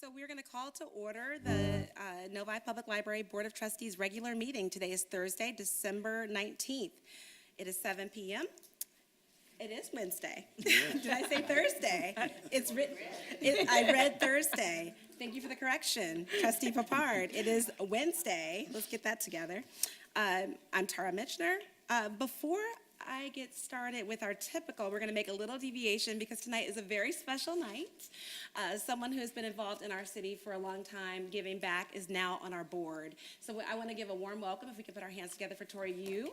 So we're going to call to order the Novi Public Library Board of Trustees regular meeting. Today is Thursday, December 19th. It is 7 p.m. It is Wednesday. Did I say Thursday? It's written. I read Thursday. Thank you for the correction, Trustee Papard. It is Wednesday. Let's get that together. I'm Tara Mitchner. Before I get started with our typical, we're going to make a little deviation because tonight is a very special night. Someone who has been involved in our city for a long time, giving back, is now on our board. So I want to give a warm welcome, if we can put our hands together for Tori Yu.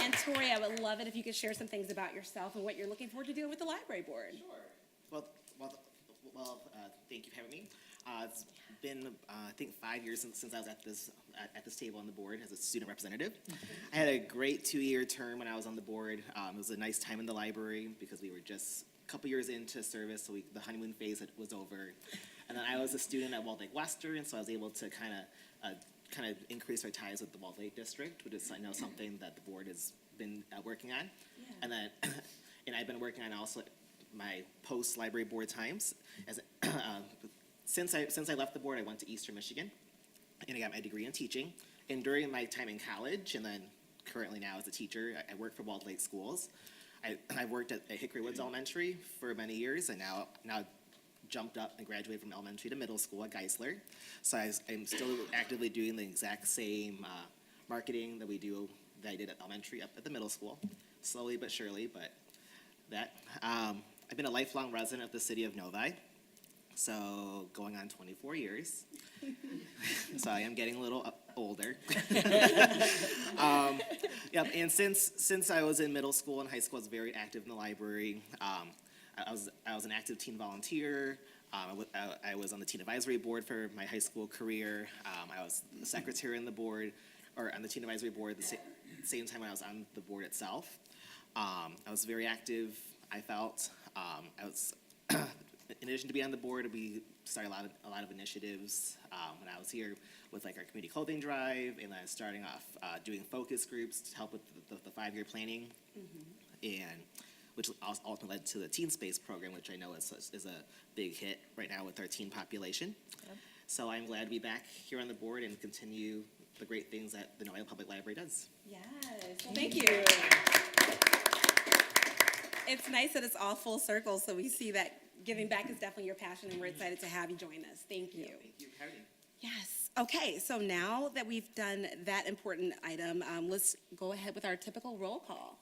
And Tori, I would love it if you could share some things about yourself and what you're looking forward to doing with the library board. Sure. Well, thank you for having me. It's been, I think, 5 years since I was at this table on the board as a student representative. I had a great 2-year term when I was on the board. It was a nice time in the library because we were just a couple years into service, so the honeymoon phase was over. And then I was a student at Walled Lake Western, so I was able to kind of increase our ties with the Walled Lake District, which is, I know, something that the board has been working on. Yeah. And then, and I've been working on also my post-library board times. Since I left the board, I went to Eastern Michigan, and I got my degree in teaching. And during my time in college, and then currently now as a teacher, I work for Walled Lake Schools. I worked at Hickory Woods Elementary for many years, and now jumped up and graduated from elementary to middle school at Geisler. So I'm still actively doing the exact same marketing that I did at elementary up at the middle school, slowly but surely. But that I've been a lifelong resident of the city of Novi. So going on 24 years. So I am getting a little older. Yep. And since I was in middle school and high school, I was very active in the library. I was an active teen volunteer. I was on the teen advisory board for my high school career. I was the secretary on the board, or on the teen advisory board at the same time I was on the board itself. I was very active. I felt I was. In addition to being on the board, we started a lot of initiatives when I was here with like our community clothing drive, and then starting off doing focus groups to help with the 5-year planning, and which ultimately led to the Teen Space program, which I know is a big hit right now with our teen population. Yep. So I'm glad to be back here on the board and continue the great things that the Novi Public Library does. Yes, well, thank you. It's nice that it's all full circle, so we see that giving back is definitely your passion, and we're excited to have you join us. Thank you. Thank you for having me. Yes. Okay, so now that we've done that important item, let's go ahead with our typical roll call.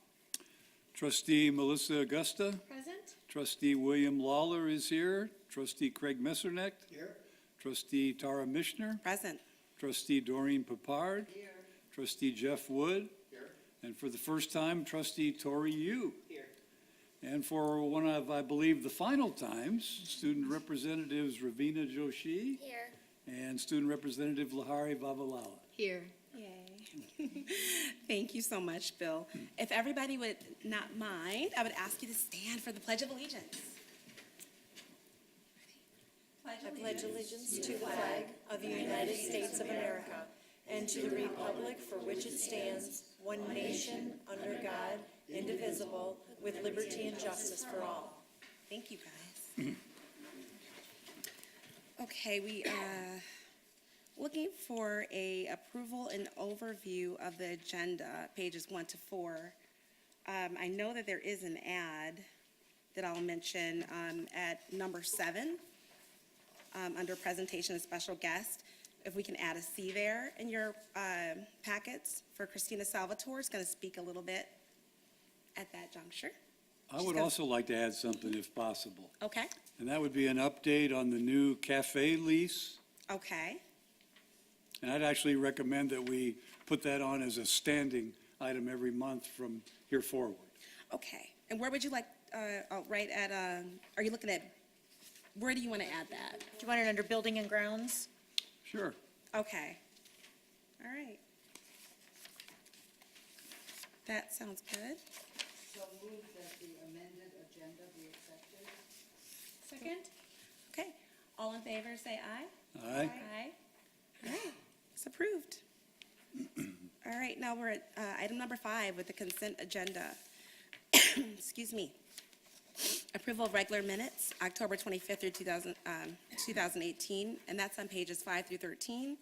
Trustee Melissa Augusta. Present. Trustee William Lawler is here. Trustee Craig Messernecht. Here. Trustee Tara Mitchner. Present. Trustee Doreen Papard. Here. Trustee Jeff Wood. Here. And for the first time, Trustee Tori Yu. Here. And for one of, I believe, the final times, Student Representatives Ravina Joshi. Here. And Student Representative Lahari Vavalala. Here. Yay. Thank you so much, Bill. If everybody would not mind, I would ask you to stand for the Pledge of Allegiance. I pledge allegiance to the flag of the United States of America and to the republic for which it stands, one nation, under God, indivisible, with liberty and justice for all. Thank you, guys. Okay, we are looking for a approval and overview of the agenda, pages 1 to 4. I know that there is an ad that I'll mention at number 7, under presentation and special guest. If we can add a C there in your packets for Christina Salvatore, is going to speak a little bit at that juncture. I would also like to add something if possible. Okay. And that would be an update on the new cafe lease. Okay. And I'd actually recommend that we put that on as a standing item every month from here forward. Okay. And where would you like, right at, are you looking at, where do you want to add that? Do you want it under building and grounds? Sure. Okay. All right. That sounds good. So move that the amended agenda be accepted. Second? Okay. All in favor, say aye. Aye. Aye. All right. It's approved. All right. Now we're at item number 5 with the consent agenda. Excuse me. Approval of regular minutes, October 25th through 2018, and that's on pages 5 through 13.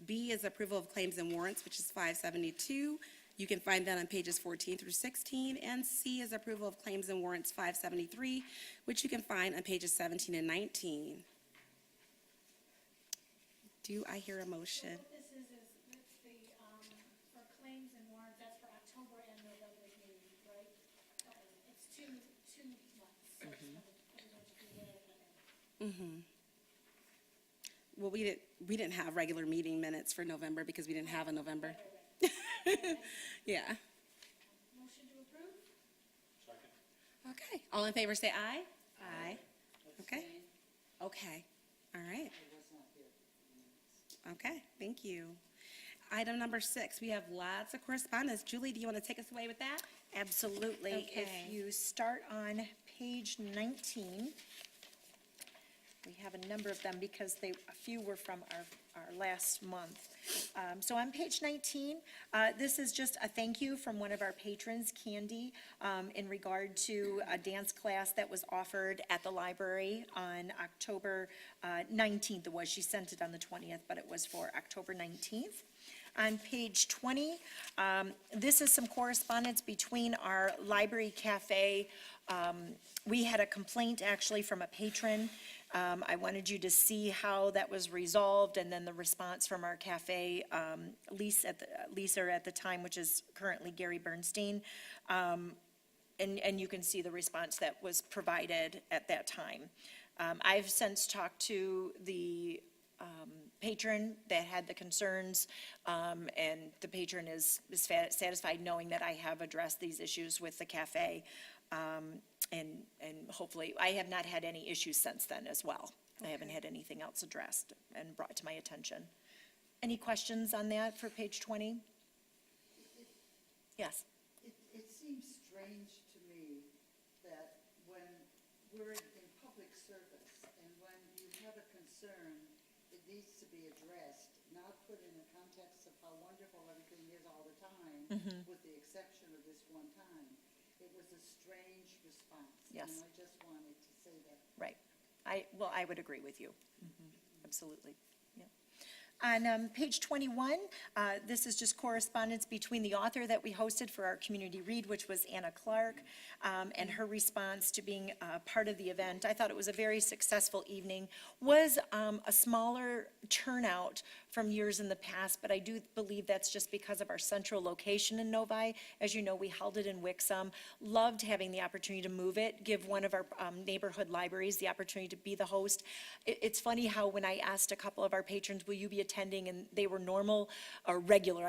B is approval of claims and warrants, which is 572. You can find that on pages 14 through 16. And C is approval of claims and warrants 573, which you can find on pages 17 and 19. Do I hear a motion? What this is it's the, for claims and warrants, that's for October and November meeting, right? It's two months, so it's kind of, everyone should be aware of that. Well, we didn't have regular meeting minutes for November because we didn't have a November. Yeah. Motion to approve? Okay. All in favor, say aye. Aye. Okay. Okay. All right. Okay, thank you. Item number 6, we have lots of correspondence. Julie, do you want to take us away with that? Absolutely. If Okay. you start on page 19, we have a number of them because a few were from our last month. So on page 19, this is just a thank you from one of our patrons, Candy, in regard to a dance class that was offered at the library on October 19th. It was, she sent it on the 20th, but it was for October 19th. On page 20, this is some correspondence between our library cafe. We had a complaint actually from a patron. I wanted you to see how that was resolved, and then the response from our cafe, Lisa at the time, which is currently Gary Bernstein. And you can see the response that was provided at that time. I've since talked to the patron that had the concerns, and the patron is satisfied knowing that I have addressed these issues with the cafe. And hopefully, I have not had any issues since then as well. I haven't had anything else addressed and brought to my attention. Any questions on that for page 20? Yes. It seems strange to me that when we're in public service and when you have a concern, it needs to be addressed, not put in the context of how wonderful everything is all the time, with the exception of this one time. It was a strange response. Yes. And I just wanted to say that. Right. I would agree with you. Absolutely. Yeah. On page 21, this is just correspondence between the author that we hosted for our community read, which was Anna Clark, and her response to being part of the event. I thought it was a very successful evening. Was a smaller turnout from years in the past, but I do believe that's just because of our central location in Novi. As you know, we held it in Wixom. Loved having the opportunity to move it, give one of our neighborhood libraries the opportunity to be the host. It's funny how when I asked a couple of our patrons, will you be attending, and they were regular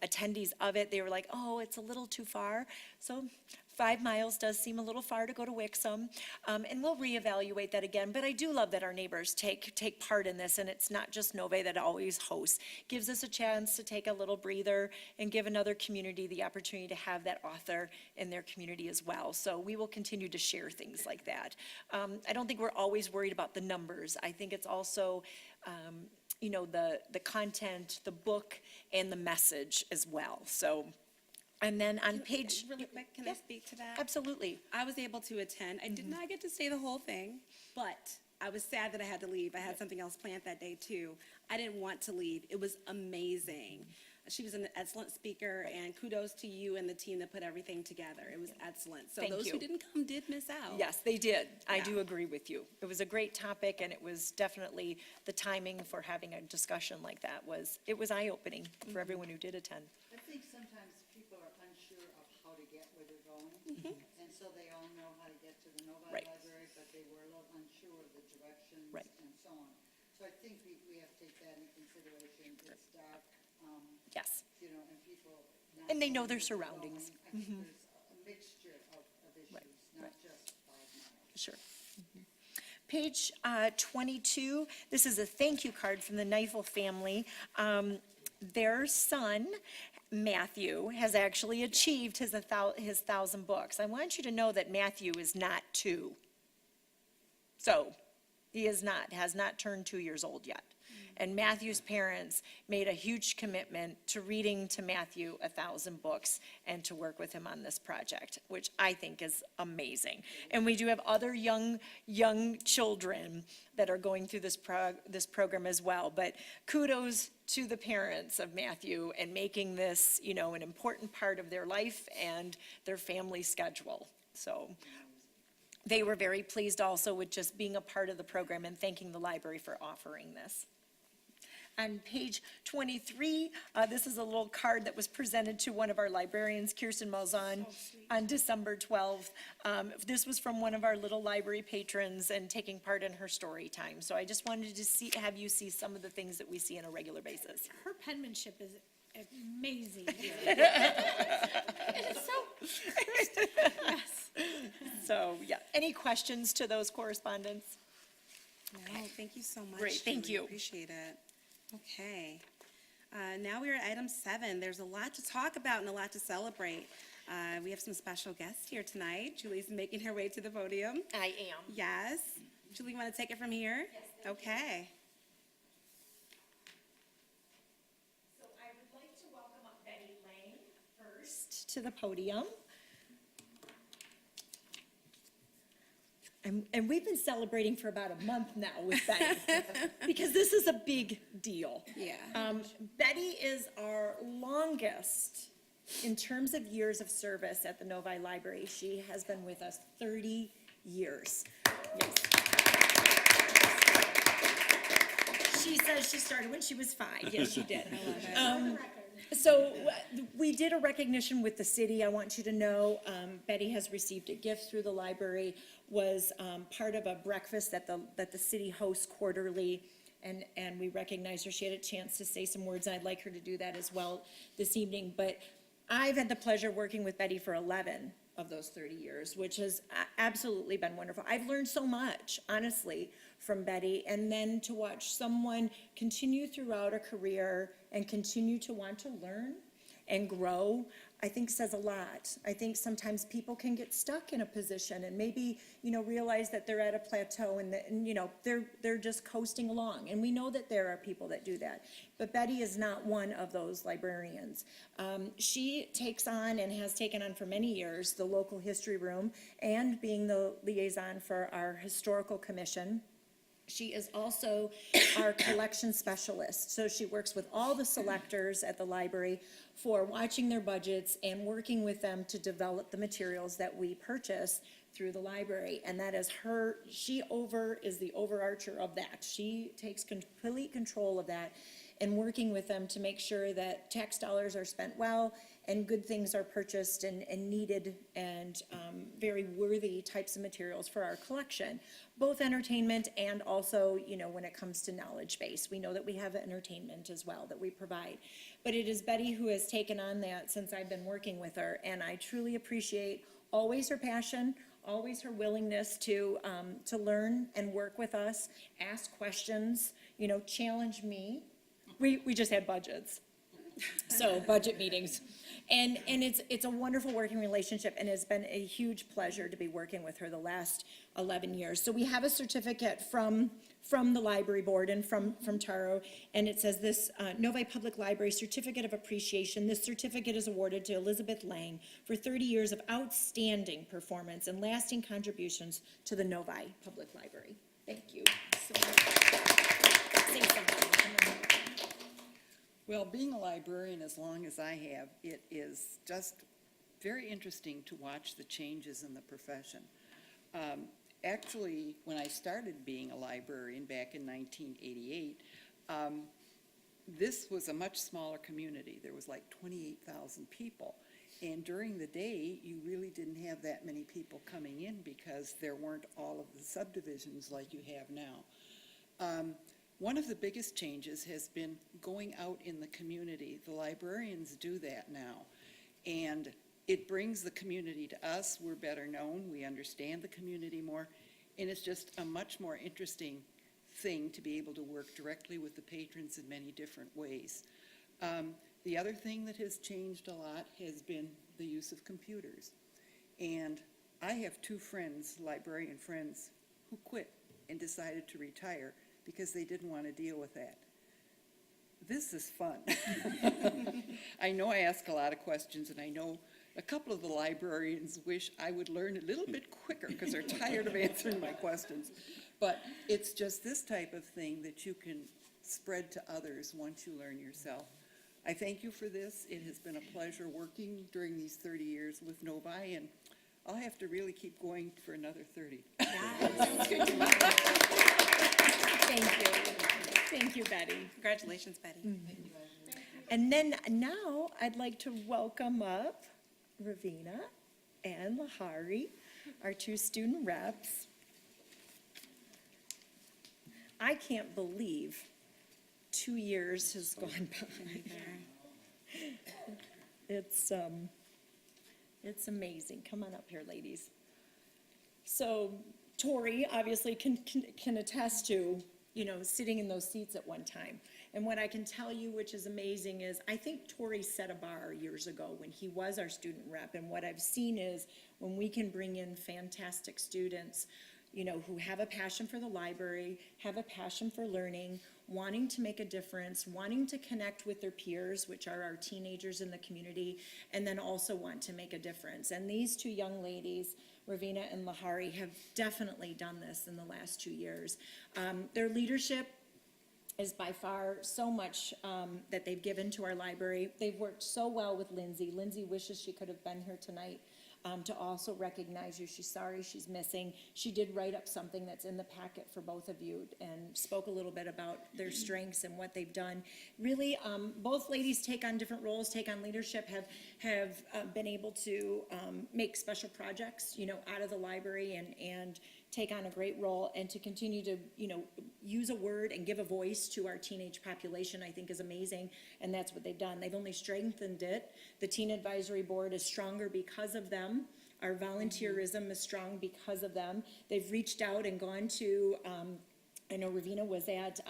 attendees of it, they were like, oh, it's a little too far. So 5 miles does seem a little far to go to Wixom, and we'll reevaluate that again. But I do love that our neighbors take part in this, and it's not just Novi that always hosts. Gives us a chance to take a little breather and give another community the opportunity to have that author in their community as well. So we will continue to share things like that. I don't think we're always worried about the numbers. I think it's also the content, the book, and the message as well. So. And then on page. Really quick, can I speak to that? Absolutely. I was able to attend. I did not get to stay the whole thing, but I was sad that I had to leave. I had something else planned that day too. I didn't want to leave. It was amazing. She was an excellent speaker, and kudos to you and the team that put everything together. It was excellent. So Thank those you. who didn't come did miss out. Yes, they did. I Yeah. do agree with you. It was a great topic, and it was definitely the timing for having a discussion like that it was eye-opening for everyone who did attend. I think sometimes people are unsure of how to get where they're going. And so they all know how to get to the Novi Right. Library, but they were a little unsure of the directions Right. and so on. So I think we have to take that into consideration. It's dark, Yes. and people. not And they know knowing their where they're surroundings. going. I think there's a mixture of issues, Right, not right. just 5 miles. Sure. Page 22, this is a thank you card from the Kneifel family. Their son, Matthew, has actually achieved his 1,000 books. I want you to know that Matthew is not 2. So, he has not turned 2 years old yet. And Matthew's parents made a huge commitment to reading to Matthew 1,000 books and to work with him on this project, which I think is amazing. And we do have other young children that are going through this program as well. But kudos to the parents of Matthew and making this, an important part of their life and their family schedule. So they were very pleased also with just being a part of the program and thanking the library for offering this. On page 23, this is a little card that was presented to one of our librarians, Kirsten Malzahn, on December 12th. This was from one of our little library patrons and taking part in her story time. So I just wanted to have you see some of the things that we see on a regular basis. Her penmanship is amazing. It's so, yes. So, yeah, any questions to those correspondents? No, thank you so much. Great, thank Julie. you. Appreciate it. Okay. Now we are at item 7. There's a lot to talk about and a lot to celebrate. We have some special guests here tonight. Julie's making her way to the podium. I am. Yes. Julie, you want to take it from here? Yes. Okay. So I would like to welcome up Betty Lang first to the podium. And we've been celebrating for about a month now with Betty, because this is a big deal. Yeah. Betty is our longest, in terms of years of service at the Novi Library. She has been with us 30 years. Yes. She says she started when she was 5. Yes, she did. So we did a recognition with the city. I want you to know, Betty has received a gift through the library, was part of a breakfast that the city hosts quarterly, and we recognize her. She had a chance to say some words, and I'd like her to do that as well this evening. But I've had the pleasure of working with Betty for 11 of those 30 years, which has absolutely been wonderful. I've learned so much, honestly, from Betty, and then to watch someone continue throughout a career and continue to want to learn and grow, I think says a lot. I think sometimes people can get stuck in a position and maybe, realize that they're at a plateau and they're just coasting along. And we know that there are people that do that. But Betty is not one of those librarians. She takes on and has taken on for many years the local history room and being the liaison for our historical commission. She is also our collection specialist. So she works with all the selectors at the library for watching their budgets and working with them to develop the materials that we purchase through the library. And that is she is the overarcher of that. She takes complete control of that and working with them to make sure that tax dollars are spent well and good things are purchased and needed and very worthy types of materials for our collection, both entertainment and also, when it comes to knowledge base. We know that we have entertainment as well that we provide. But it is Betty who has taken on that since I've been working with her, and I truly appreciate always her passion, always her willingness to learn and work with us, ask questions, challenge me. We just had budgets. So budget meetings. And it's a wonderful working relationship, and it's been a huge pleasure to be working with her the last 11 years. So we have a certificate from the library board and from Taro, and it says this Novi Public Library Certificate of Appreciation. This certificate is awarded to Elizabeth Lang for 30 years of outstanding performance and lasting contributions to the Novi Public Library. Thank you. So, say something. Well, being a librarian as long as I have, it is just very interesting to watch the changes in the profession. Actually, when I started being a librarian back in 1988, this was a much smaller community. There was like 28,000 people. And during the day, you really didn't have that many people coming in because there weren't all of the subdivisions like you have now. One of the biggest changes has been going out in the community. The librarians do that now, and it brings the community to us. We're better known, we understand the community more, and it's just a much more interesting thing to be able to work directly with the patrons in many different ways. The other thing that has changed a lot has been the use of computers. And I have 2 friends, librarian friends, who quit and decided to retire because they didn't want to deal with that. this is fun. I know I ask a lot of questions, and I know a couple of the librarians wish I would learn a little bit quicker because they're tired of answering my questions. But it's just this type of thing that you can spread to others once you learn yourself. I thank you for this. It has been a pleasure working during these 30 years with Novi, and I'll have to really keep going for another 30. Thank you. Thank you, Betty. Congratulations, Betty. And then now I'd like to welcome up Ravina and Lahari, our two student reps. I can't believe 2 years has gone by. It's amazing. Come on up here, ladies. So Tori obviously can attest to, you know, sitting in those seats at one time. And what I can tell you, which is amazing, is I think Tori set a bar years ago when he was our student rep. And what I've seen is when we can bring in fantastic students, you know, who have a passion for the library, have a passion for learning, wanting to make a difference, wanting to connect with their peers, which are our teenagers in the community, and then also want to make a difference. And these two young ladies, Ravina and Lahari, have definitely done this in the last 2 years. Their leadership is by far so much that they've given to our library. They've worked so well with Lindsay. Lindsay wishes she could have been here tonight to also recognize you. She's sorry she's missing. She did write up something that's in the packet for both of you and spoke a little bit about their strengths and what they've done. Really, both ladies take on different roles, take on leadership, have been able to make special projects, you know, out of the library and take on a great role, and to continue to, you know, use a word and give a voice to our teenage population, I think is amazing, and that's what they've done. They've only strengthened it. The Teen Advisory Board is stronger because of them. Our volunteerism is strong because of them. They've reached out and gone to, I know Ravina was at,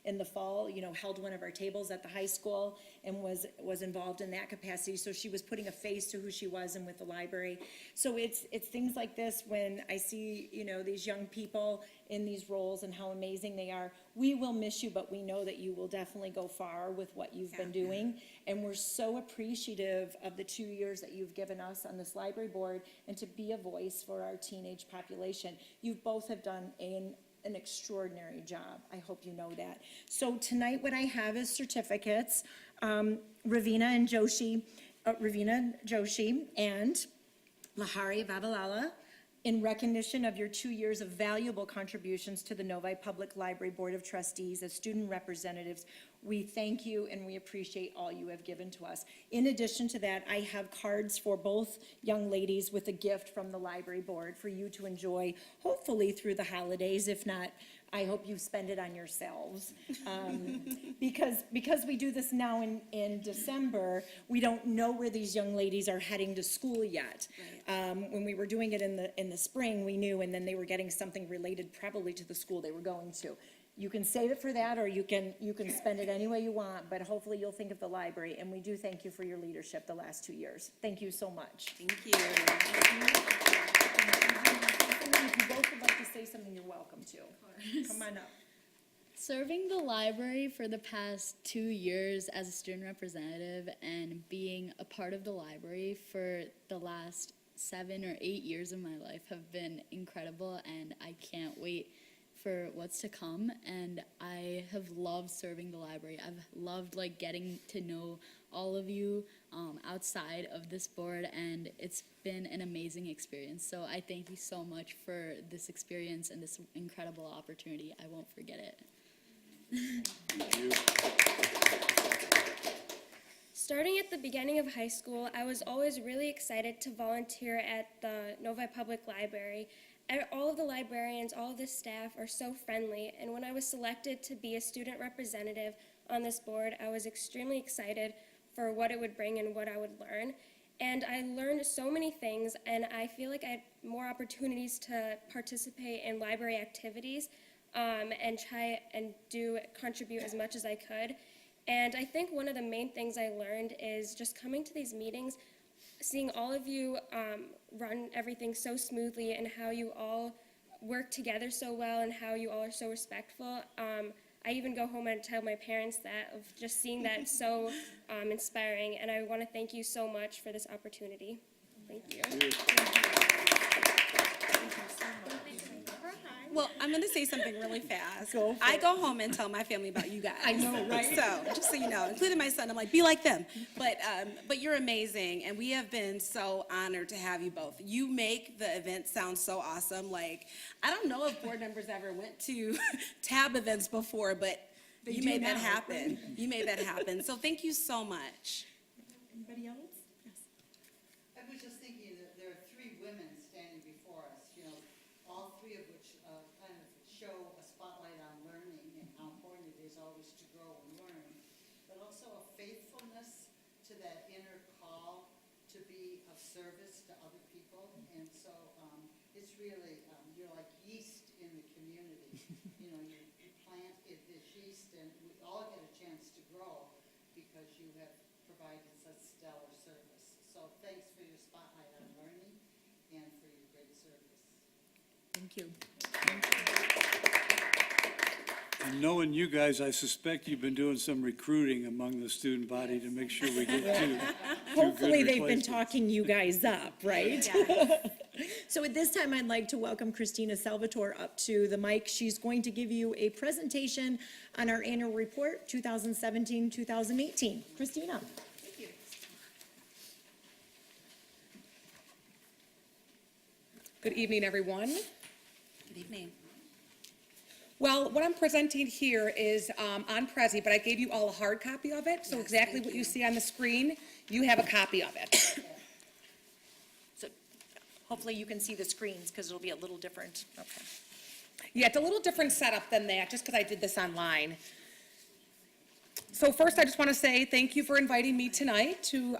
in the fall, you know, held one of our tables at the high school and was involved in that capacity. So she was putting a face to who she was and with the library. So it's things like this when I see, you know, these young people in these roles and how amazing they are. We will miss you, but we know that you will definitely go far with what you've been doing. And we're so appreciative of the 2 years that you've given us on this library board and to be a voice for our teenage population. You both have done an extraordinary job. I hope you know that. So tonight what I have is certificates. Ravina Joshi and Lahari Vavilala, in recognition of your 2 years of valuable contributions to the Novi Public Library Board of Trustees as student representatives. We thank you and we appreciate all you have given to us. In addition to that, I have cards for both young ladies with a gift from the library board for you to enjoy, hopefully through the holidays. If not, I hope you spend it on yourselves. Because we do this now in December, we don't know where these young ladies are heading to school yet. When we were doing it in the spring, we knew, and then they were getting something related probably to the school they were going to. You can save it for that, or you can spend it any way you want, but hopefully you'll think of the library, and we do thank you for your leadership the last 2 years. Thank you so much. Thank you. If you both would like to say something, you're welcome to. Come on up. Serving the library for the past 2 years as a student representative and being a part of the library for the last 7 or 8 years of my life have been incredible, and I can't wait for what's to come. And I have loved serving the library. I've loved getting to know all of you outside of this board, and it's been an amazing experience. So I thank you so much for this experience and this incredible opportunity. I won't forget it. Starting at the beginning of high school, I was always really excited to volunteer at the Novi Public Library. All of the librarians, all of the staff are so friendly, and when I was selected to be a student representative on this board, I was extremely excited for what it would bring and what I would learn. And I learned so many things, and I feel like I had more opportunities to participate in library activities and try and contribute as much as I could. And I think one of the main things I learned is just coming to these meetings, seeing all of you run everything so smoothly and how you all work together so well and how you all are so respectful. I even go home and tell my parents that, of just seeing that, it's so inspiring. And I want to thank you so much for this opportunity. Thank you. Well, I'm going to say something really fast. I go home and tell my family about you guys. I know, right? So, just so you know, including my son, I'm like, be like them. But you're amazing, and we have been so honored to have you both. You make the event sound so awesome. Like, I don't know if board members ever went to TAB events before, but you made that happen. You made that happen. So thank you so much. Anybody else? I was just thinking that there are three women standing before us, you know, all three of which kind of show a spotlight on learning and how important it is always to grow and learn, but also a faithfulness to that inner call to be of service to other people. And so it's really, you're like yeast in the community. You know, you plant this yeast and we all get a chance to grow because you have provided such stellar service. So thanks for your spotlight on learning and for your great service. Thank you. And knowing you guys, I suspect you've been doing some recruiting among the student body to make sure we get two Hopefully good they've been replacements. talking you guys up, right? So at this time, I'd like to welcome Christina Salvatore up to the mic. She's going to give you a presentation on our annual report, 2017-2018. Christina. Good evening, everyone. Good evening. Well, what I'm presenting here is on Prezi, but I gave you all a hard copy of it, so Yes, exactly thank what you you. see on the screen, you have a copy of it. So hopefully you can see the screens because it'll be a little different. Okay. Yeah, it's a little different setup than that, just because I did this online. So first, I just want to say thank you for inviting me tonight to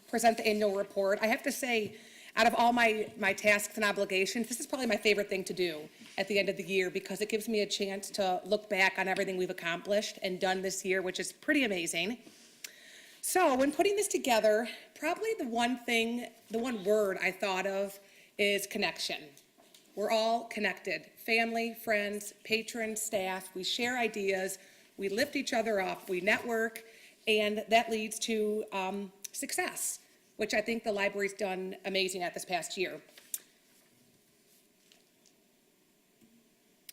present the annual report. I have to say, out of all my tasks and obligations, this is probably my favorite thing to do at the end of the year because it gives me a chance to look back on everything we've accomplished and done this year, which is pretty amazing. So when putting this together, probably the one word I thought of is connection. We're all connected, family, friends, patrons, staff. We share ideas, we lift each other up, we network, and that leads to success, which I think the library's done amazing at this past year.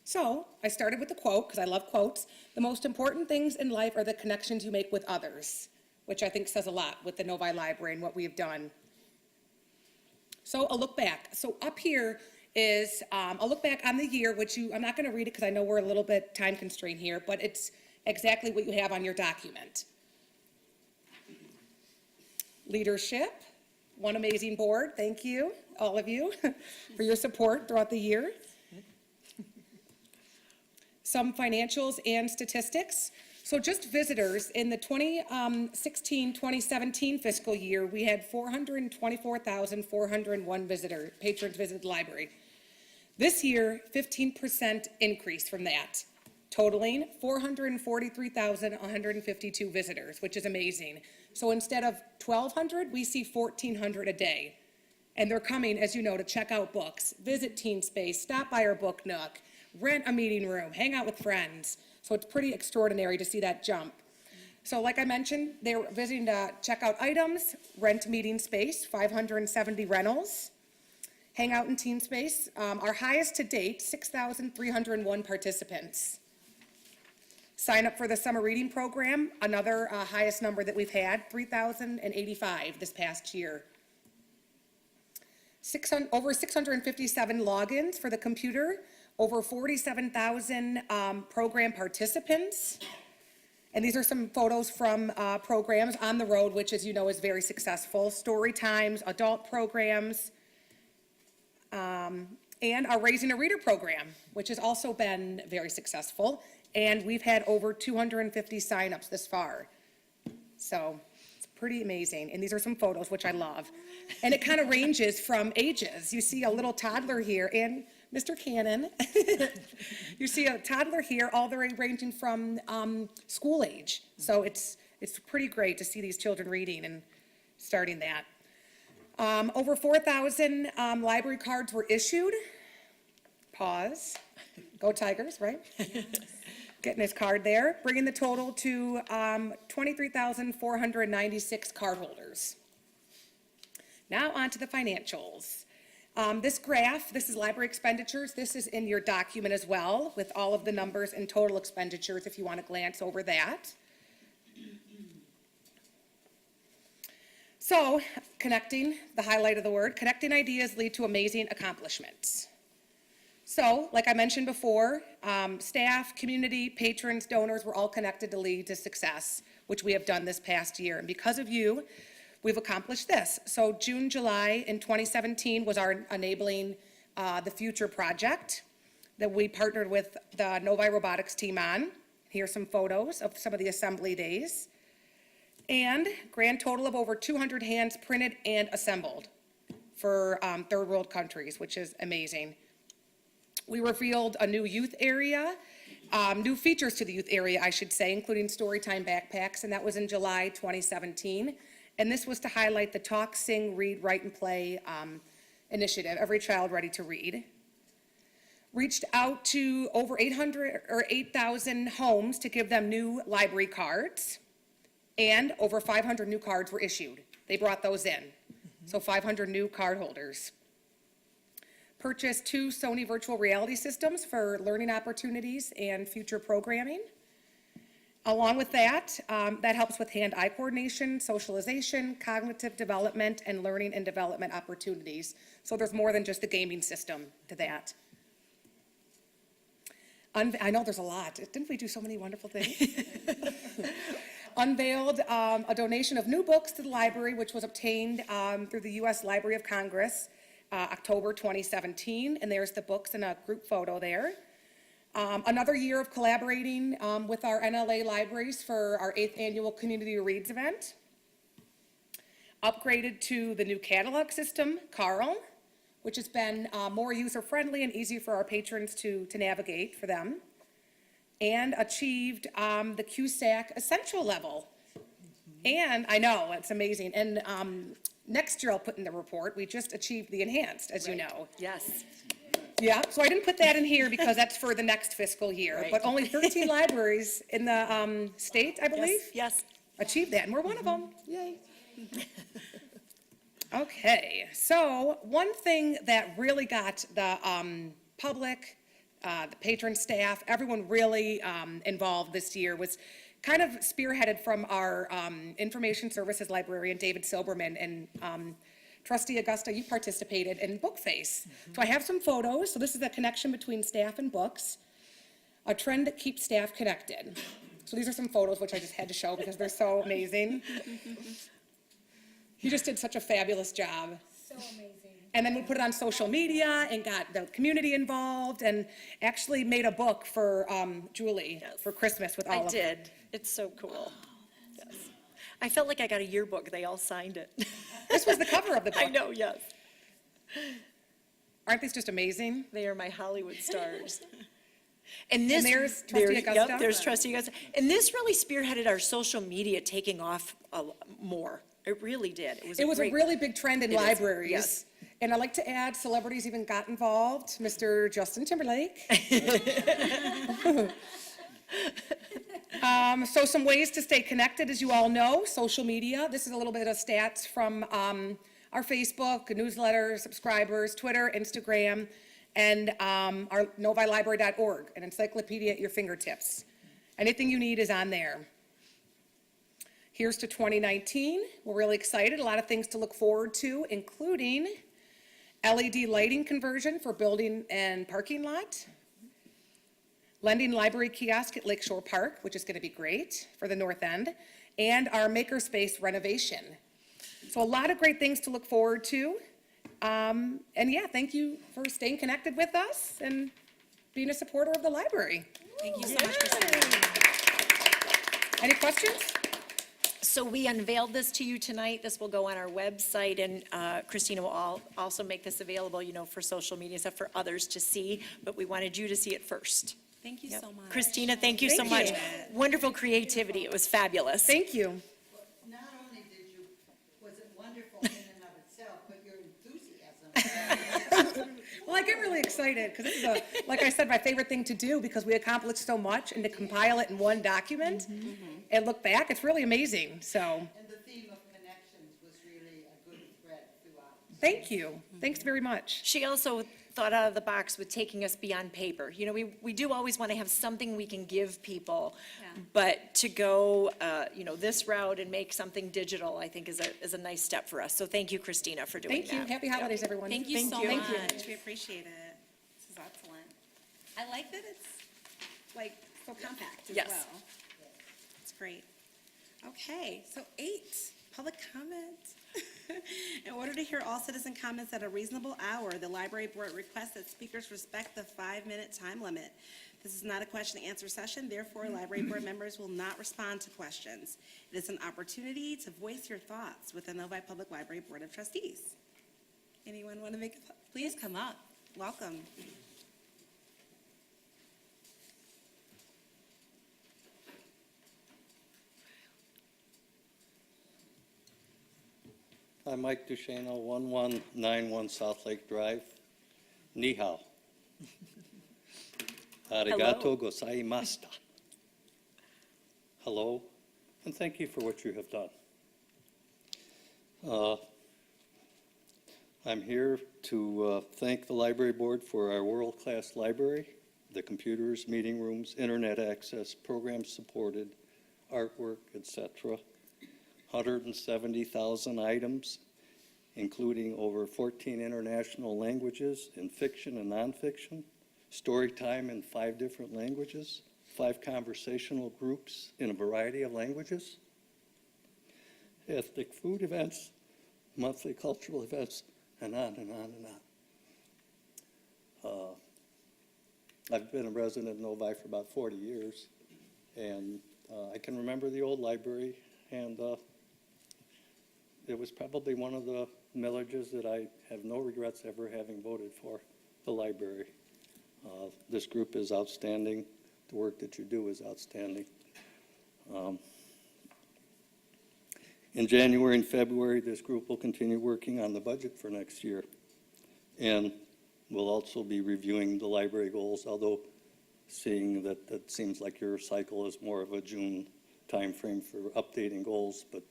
So I started with a quote, because I love quotes. The most important things in life are the connections you make with others, which I think says a lot with the Novi Library and what we have done. So a look back. So up here is a look back on the year, which I'm not going to read it because I know we're a little bit time constrained here, but it's exactly what you have on your document. Leadership, one amazing board. Thank you, all of you, for your support throughout the year. Some financials and statistics. So just visitors, in the 2016-2017 fiscal year, we had 424,401 patrons visited the library. This year, 15% increase from that, totaling 443,152 visitors, which is amazing. So instead of 1,200, we see 1,400 a day. And they're coming, as you know, to check out books, visit Teen Space, stop by our book nook, rent a meeting room, hang out with friends. So it's pretty extraordinary to see that jump. So like I mentioned, they were visiting to check out items, rent meeting space, 570 rentals, hang out in Teen Space. Our highest to date, 6,301 participants. Sign up for the summer reading program, another highest number that we've had, 3,085 this past year. Over 657 logins for the computer, over 47,000 program participants. And these are some photos from programs on the road, which, as you know, is very successful. Story times, adult programs, and our Raising a Reader program, which has also been very successful. And we've had over 250 signups this far. So it's pretty amazing. And these are some photos, which I love. And it kind of ranges from ages. You see a little toddler here, and Mr. Cannon. You see a toddler here, all the way ranging from school age. So it's pretty great to see these children reading and starting that. Over 4,000 library cards were issued. Pause. Go Tigers, right? getting his card there, bringing the total to 23,496 cardholders. Now on to the financials. This graph, this is library expenditures. This is in your document as well with all of the numbers and total expenditures if you want to glance over that. So, connecting, the highlight of the word, connecting ideas lead to amazing accomplishments. So, like I mentioned before, staff, community, patrons, donors were all connected to lead to success, which we have done this past year. And because of you, we've accomplished this. So June, July in 2017 was our Enabling the Future project that we partnered with the Novi robotics team on. Here's some photos of some of the assembly days. And grand total of over 200 hands printed and assembled for third world countries, which is amazing. We revealed a new youth area, new features to the youth area, I should say, including storytime backpacks, and that was in July 2017. And this was to highlight the Talk, Sing, Read, Write, and Play initiative, Every Child Ready to Read. Reached out to over 8,000 homes to give them new library cards, and over 500 new cards were issued. They brought those in, so 500 new card holders. Purchased 2 Sony virtual reality systems for learning opportunities and future programming. Along with that, that helps with hand-eye coordination, socialization, cognitive development, and learning and development opportunities. So there's more than just the gaming system to that. I know there's a lot. Didn't we do so many wonderful things? Unveiled a donation of new books to the library, which was obtained through the U.S. Library of Congress, October 2017. And there's the books in a group photo there. Another year of collaborating with our NLA libraries for our 8th annual Community Reads event. Upgraded to the new catalog system, Carl, which has been more user-friendly and easy for our patrons to navigate for them. And achieved the CUSAC essential level. And I know, it's amazing. And next year I'll put in the report, we just achieved the enhanced, as you know. Yes. Yeah, so I didn't put that in here because that's for the next fiscal year. Right. But only 13 libraries in the state, I believe, Yes. achieved that, and we're one of them. Yay. Okay, so one thing that really got the public, the patron staff, everyone really involved this year was kind of spearheaded from our information services librarian, David Silberman, and Trustee Augusta, you participated in Bookface. So I have some photos. So this is the connection between staff and books, a trend that keeps staff connected. So these are some photos which I just had to show because they're so amazing. You just did such a fabulous job. So amazing. And then we put it on social media and got the community involved and actually made a book for Julie for Christmas with all I of did. It's so cool. Yes. I felt like I got a yearbook. They all signed it. This was the cover of the book. I know, yes. Aren't these just amazing? They are my Hollywood stars. And this, there's Trustee Augusta. Yep, there's Trustee Augusta. And this really spearheaded our social media taking off more. It really did. It was A really big trend in It is, libraries. yes. And I'd like to add, celebrities even got involved. Mr. Justin Timberlake. So some ways to stay connected, as you all know, social media. This is a little bit of stats from our Facebook, newsletter, subscribers, Twitter, Instagram, and our novilibrary.org, an encyclopedia at your fingertips. Anything you need is on there. Here's to 2019. We're really excited. A lot of things to look forward to, including LED lighting conversion for building and parking lot. Lending library kiosk at Lakeshore Park, which is going to be great for the north end, and our makerspace renovation. So a lot of great things to look forward to. And yeah, thank you for staying connected with us and being a supporter of the library. Thank you so much for saying that. Any questions? So we unveiled this to you tonight. This will go on our website, and Christina will also make this available, for social media stuff for others to see, but we wanted you to see it first. Thank you Yep. so much. Christina, thank you so Thank much. you. Wonderful creativity. It was fabulous. Thank you. Not only was it wonderful in and of itself, but your enthusiasm. Well, I get really excited because this is like I said, my favorite thing to do because we accomplished so much and to compile it in one document and look back, it's really amazing. So, And the theme of connections was really a good thread throughout. thank you. Thanks very much. She also thought out of the box with taking us beyond paper. You know, we do always want to have something we can give people, but to go, this route and make something digital, I think is a nice step for us. So thank you, Christina, for doing that. Thank you. Happy holidays, everyone. Thank you Thank so you. much. Thank you. We appreciate it. This is excellent. I like that it's like so compact as Yes. well. It's great. Okay, so 8, public comment. In order to hear all citizen comments at a reasonable hour, the library board requests that speakers respect the 5-minute time limit. This is not a question and answer session, therefore library board members will not respond to questions. It is an opportunity to voice your thoughts with the Novi Public Library Board of Trustees. Anyone want to please come up. Welcome. I'm Mike Duchesneau, 1191 South Lake Drive. Ni hao. Arigato gozaimashita. Hello, and thank you for what you have done. I'm here to thank the library board for our world-class library, the computers, meeting rooms, internet access, programs supported, artwork, etc. 170,000 items, including over 14 international languages in fiction and nonfiction, story time in 5 different languages, 5 conversational groups in a variety of languages, ethnic food events, monthly cultural events, and on and on and on. I've been a resident of Novi for about 40 years, and I can remember the old library, and it was probably one of the millages that I have no regrets ever having voted for, the library. This group is outstanding. The work that you do is outstanding. In January and February, this group will continue working on the budget for next year. And we'll also be reviewing the library goals, although seeing that it seems like your cycle is more of a June timeframe for updating goals, but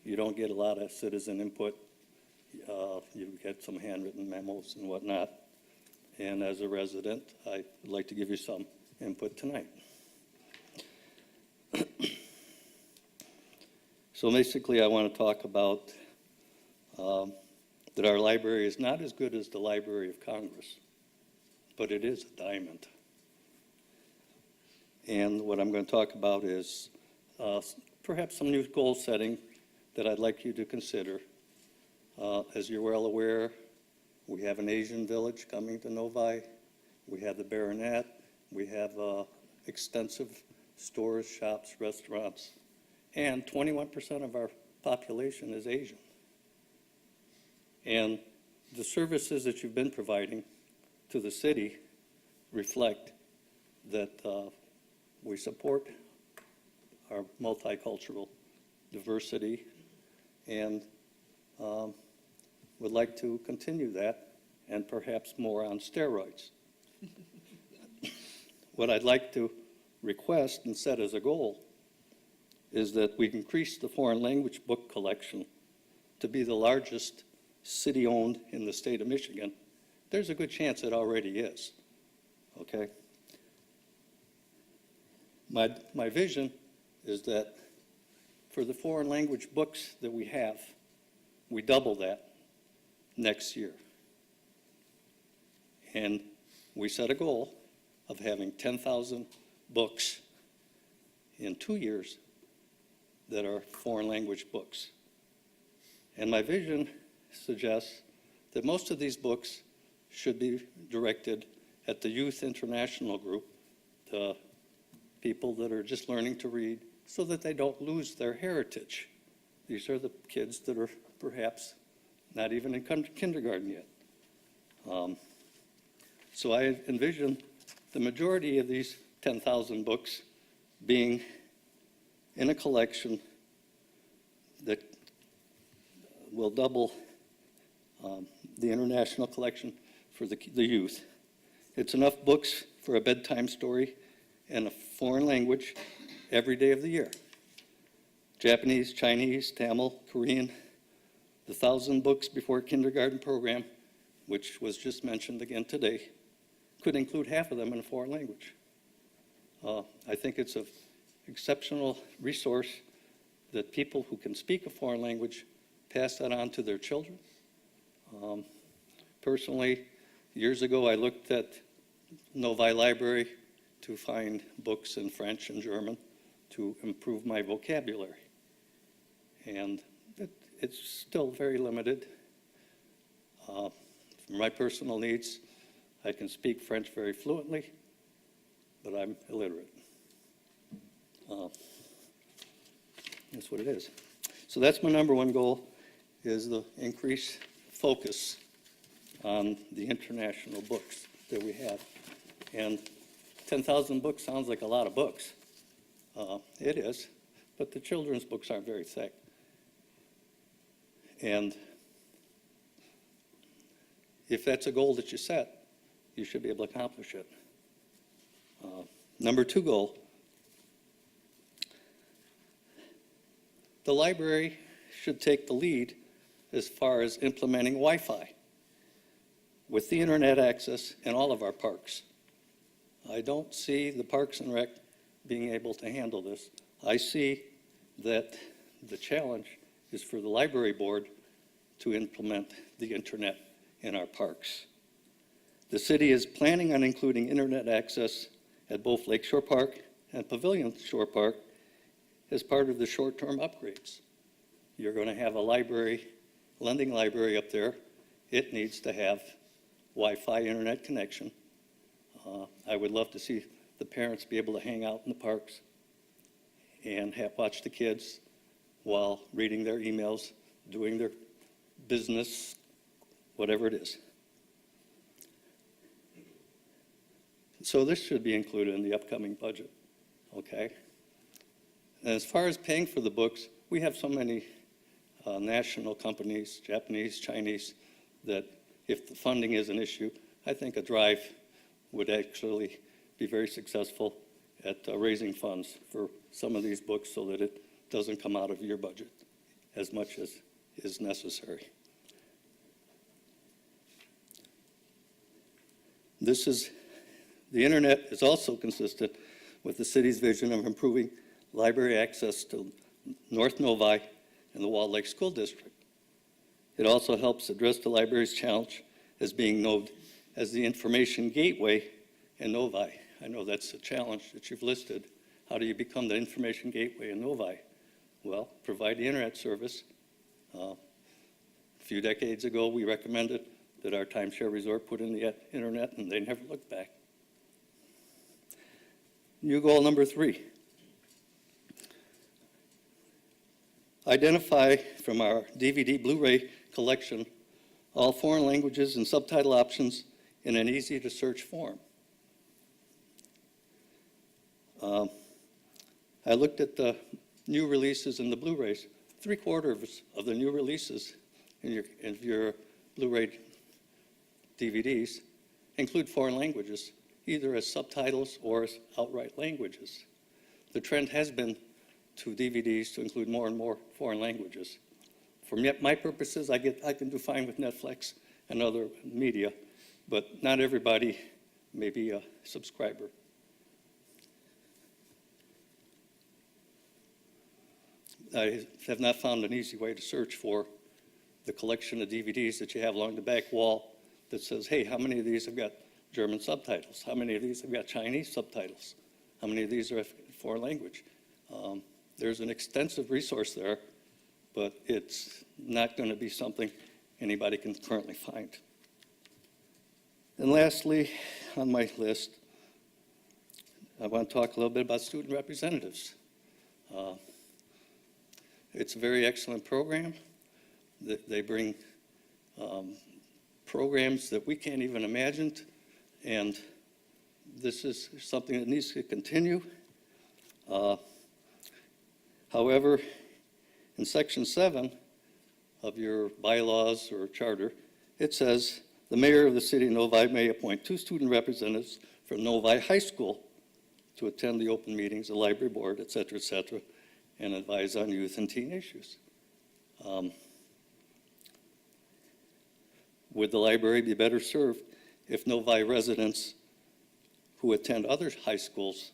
you don't get a lot of citizen input. You get some handwritten memos and whatnot. And as a resident, I'd like to give you some input tonight. So basically, I want to talk about that our library is not as good as the Library of Congress, but it is a diamond. And what I'm going to talk about is perhaps some new goal setting that I'd like you to consider. As you're well aware, we have an Asian village coming to Novi. We have the Baronet. We have extensive stores, shops, restaurants. And 21% of our population is Asian. And the services that you've been providing to the city reflect that we support our multicultural diversity and would like to continue that and perhaps more on steroids. What I'd like to request and set as a goal is that we increase the foreign language book collection to be the largest city-owned in the state of Michigan. There's a good chance it already is, okay? My vision is that for the foreign language books that we have, we double that next year. And we set a goal of having 10,000 books in 2 years that are foreign language books. And my vision suggests that most of these books should be directed at the Youth International Group, the people that are just learning to read, so that they don't lose their heritage. These are the kids that are perhaps not even in kindergarten yet. So I envision the majority of these 10,000 books being in a collection that will double the international collection for the youth. It's enough books for a bedtime story in a foreign language every day of the year. Japanese, Chinese, Tamil, Korean, the 1,000 books before kindergarten program, which was just mentioned again today, could include half of them in a foreign language. I think it's an exceptional resource that people who can speak a foreign language pass that on to their children. Personally, years ago, I looked at Novi Library to find books in French and German to improve my vocabulary. And it's still very limited. For my personal needs, I can speak French very fluently, but I'm illiterate. That's what it is. So that's my number one goal, is the increased focus on the international books that we have. And 10,000 books sounds like a lot of books. It is, but the children's books aren't very thick. And if that's a goal that you set, you should be able to accomplish it. Number two goal, the library should take the lead as far as implementing Wi-Fi with the internet access in all of our parks. I don't see the Parks and Rec being able to handle this. I see that the challenge is for the library board to implement the internet in our parks. The city is planning on including internet access at both Lakeshore Park and Pavilion Shore Park as part of the short-term upgrades. You're going to have a library, lending library up there. It needs to have Wi-Fi internet connection. I would love to see the parents be able to hang out in the parks and watch the kids while reading their emails, doing their business, whatever it is. So this should be included in the upcoming budget, okay? And as far as paying for the books, we have so many national companies, Japanese, Chinese, that if the funding is an issue, I think a drive would actually be very successful at raising funds for some of these books so that it doesn't come out of your budget as much as is necessary. The internet is also consistent with the city's vision of improving library access to North Novi and the Walled Lake School District. It also helps address the library's challenge as being known as the information gateway in Novi. I know that's a challenge that you've listed. How do you become the information gateway in Novi? Well, provide the internet service. A few decades ago, we recommended that our timeshare resort put in the internet, and they never looked back. New goal number 3. Identify from our DVD Blu-ray collection all foreign languages and subtitle options in an easy-to-search form. I looked at the new releases in the Blu-rays. 3/4 of the new releases in your Blu-ray DVDs include foreign languages, either as subtitles or as outright languages. The trend has been to DVDs to include more and more foreign languages. For my purposes, I can do fine with Netflix and other media, but not everybody may be a subscriber. I have not found an easy way to search for the collection of DVDs that you have along the back wall that says, hey, how many of these have got German subtitles? How many of these have got Chinese subtitles? How many of these are foreign language? There's an extensive resource there, but it's not going to be something anybody can currently find. And lastly, on my list, I want to talk a little bit about student representatives. It's a very excellent program. They bring programs that we can't even imagine, and this is something that needs to continue. However, in Section 7 of your bylaws or charter, it says, "The mayor of the city of Novi may appoint 2 student representatives from Novi High School to attend the open meetings, the library board, et cetera, and advise on youth and teen issues." Would the library be better served if Novi residents who attend other high schools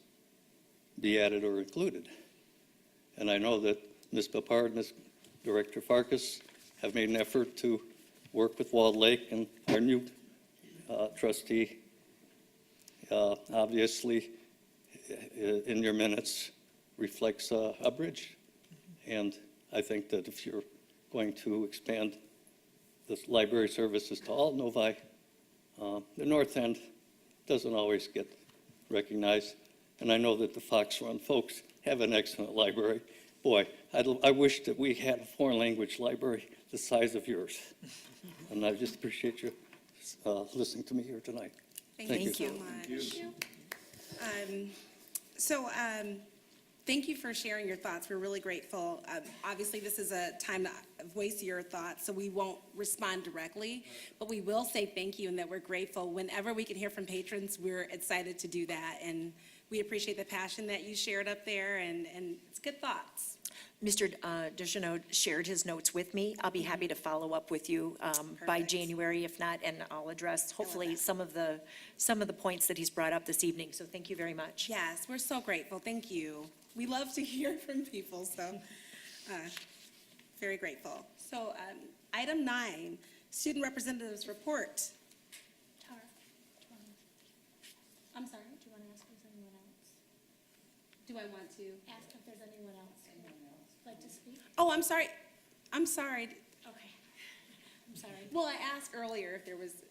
be added or included? And I know that Ms. Papard, Ms. Director Farkas have made an effort to work with Walled Lake, and our new trustee, obviously, in your minutes, reflects a bridge. And I think that if you're going to expand the library services to all Novi, the North End doesn't always get recognized. And I know that the Fox Run folks have an excellent library. Boy, I wish that we had a foreign language library the size of yours. And I just appreciate you listening to me here tonight. Thank you so much. Thank you for sharing your thoughts. We're really grateful. Obviously, this is a time to voice your thoughts, so we won't respond directly, but we will say thank you and that we're grateful. Whenever we can hear from patrons, we're excited to do that, and we appreciate the passion that you shared up there, and it's good thoughts. Mr. Deschanel shared his notes with me. I'll be happy to follow up with you by Perfect. January, if not, and I'll address hopefully that. some of the points that he's brought up this evening. So thank you very much. Yes, we're so grateful. Thank you. We love to hear from people, so very grateful. So item 9, student representatives report. Tara, I'm sorry, do you want to ask if there's anyone else? Do I want to? Ask if there's anyone else who'd like to speak? Oh, I'm sorry. I'm sorry. Okay. I'm sorry. Well, I asked earlier if there was,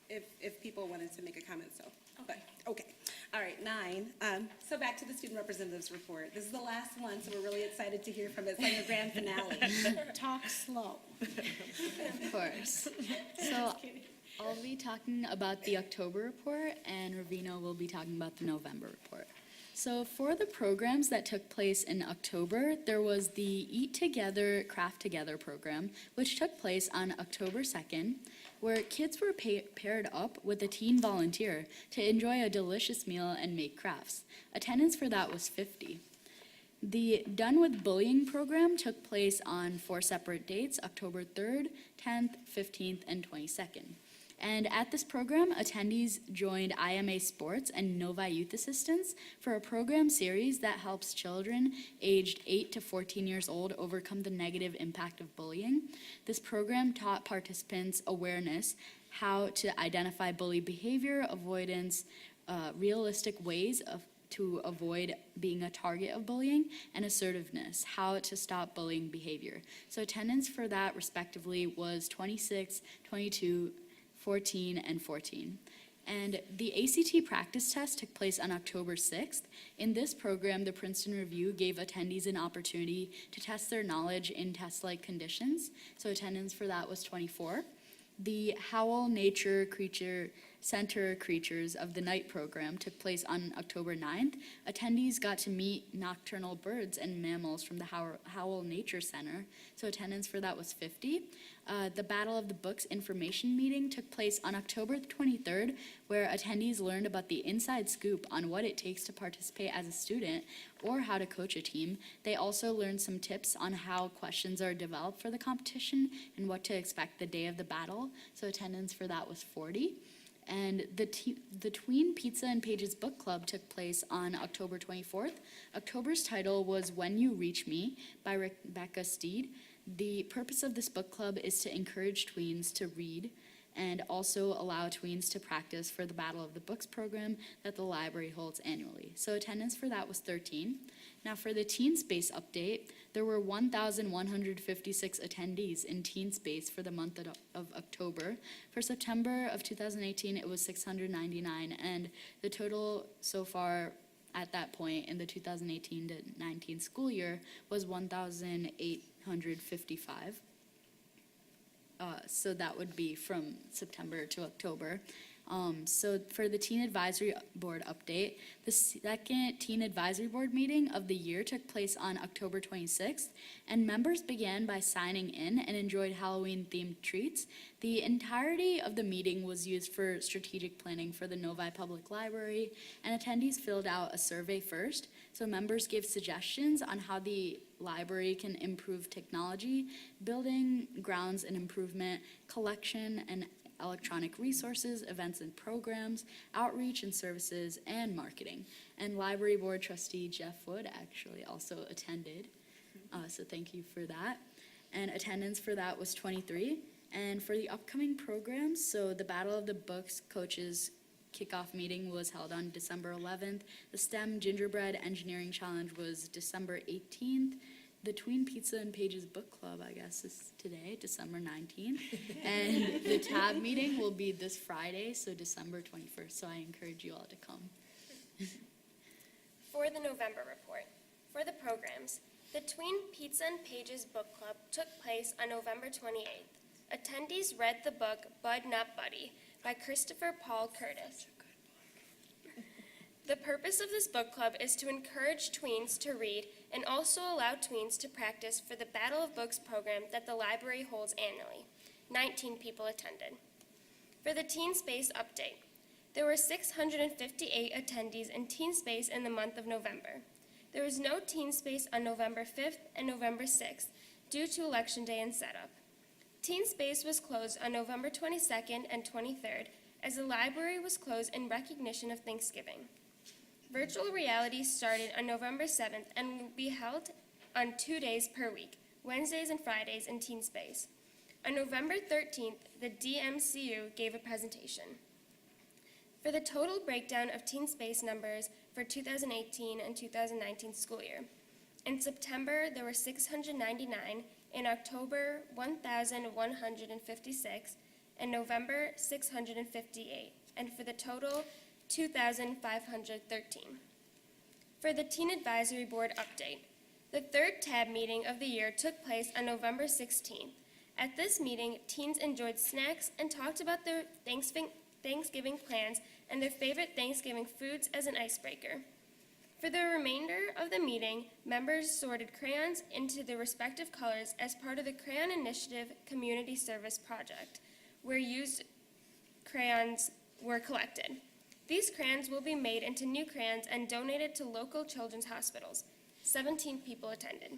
if people wanted to make a comment, so, but, okay. All right, 9. So back to the student representatives report. This is the last one, so we're really excited to hear from it. It's like the grand finale. Talk slow. Of course. So I'll be talking about the October report, and Ravino will be talking about the November report. So for the programs that took place in October, there was the Eat Together, Craft Together program, which took place on October 2nd, where kids were paired up with a teen volunteer to enjoy a delicious meal and make crafts. Attendance for that was 50. The Done with Bullying program took place on 4 separate dates, October 3rd, 10th, 15th, and 22nd. And at this program, attendees joined IMA Sports and Novi Youth Assistance for a program series that helps children aged 8 to 14 years old overcome the negative impact of bullying. This program taught participants awareness, how to identify bully behavior, avoidance, realistic ways to avoid being a target of bullying, and assertiveness, how to stop bullying behavior. So attendance for that respectively was 26, 22, 14, and 14. And the ACT practice test took place on October 6th. In this program, the Princeton Review gave attendees an opportunity to test their knowledge in test-like conditions. So attendance for that was 24. The Howell Nature Creature Center Creatures of the Night program took place on October 9th. Attendees got to meet nocturnal birds and mammals from the Howell Nature Center, so attendance for that was 50. The Battle of the Books information meeting took place on October 23rd, where attendees learned about the inside scoop on what it takes to participate as a student or how to coach a team. They also learned some tips on how questions are developed for the competition and what to expect the day of the battle, so attendance for that was 40. And the Tween Pizza and Pages Book Club took place on October 24th. October's title was When You Reach Me by Rebecca Steed. The purpose of this book club is to encourage tweens to read and also allow tweens to practice for the Battle of the Books program that the library holds annually. So attendance for that was 13. Now for the Teen Space update, there were 1,156 attendees in Teen Space for the month of October. For September of 2018, it was 699, and the total so far at that point in the 2018 to 19 school year was 1,855. So that would be from September to October. So for the Teen Advisory Board update, the second Teen Advisory Board meeting of the year took place on October 26th, and members began by signing in and enjoyed Halloween-themed treats. The entirety of the meeting was used for strategic planning for the Novi Public Library, and attendees filled out a survey first. So members gave suggestions on how the library can improve technology, building, grounds and improvement, collection and electronic resources, events and programs, outreach and services, and marketing. And Library Board Trustee Jeff Wood actually also attended, so thank you for that. And attendance for that was 23. And for the upcoming programs, so the Battle of the Books Coaches Kickoff meeting was held on December 11th. The STEM Gingerbread Engineering Challenge was December 18th. The Tween Pizza and Pages Book Club, I guess, is today, December 19th. And the TAB meeting will be this Friday, so December 21st. So I encourage you all to come. For the November report, for the programs, the Tween Pizza and Pages Book Club took place on November 28th. Attendees read the book Bud Not Buddy by Christopher Paul Curtis. The purpose of this book club is to encourage tweens to read and also allow tweens to practice for the Battle of Books program that the library holds annually. 19 people attended. For the Teen Space update, there were 658 attendees in Teen Space in the month of November. There was no Teen Space on November 5th and November 6th due to Election Day and setup. Teen Space was closed on November 22nd and 23rd as the library was closed in recognition of Thanksgiving. Virtual reality started on November 7th and will be held on 2 days per week, Wednesdays and Fridays in Teen Space. On November 13th, the DMCU gave a presentation. For the total breakdown of Teen Space numbers for 2018 and 2019 school year, in September there were 699, in October 1,156, in November 658, and for the total 2,513. For the Teen Advisory Board update, the third TAB meeting of the year took place on November 16th. At this meeting, teens enjoyed snacks and talked about their Thanksgiving plans and their favorite Thanksgiving foods as an icebreaker. For the remainder of the meeting, members sorted crayons into their respective colors as part of the Crayon Initiative Community Service Project, where used crayons were collected. These crayons will be made into new crayons and donated to local children's hospitals. 17 people attended.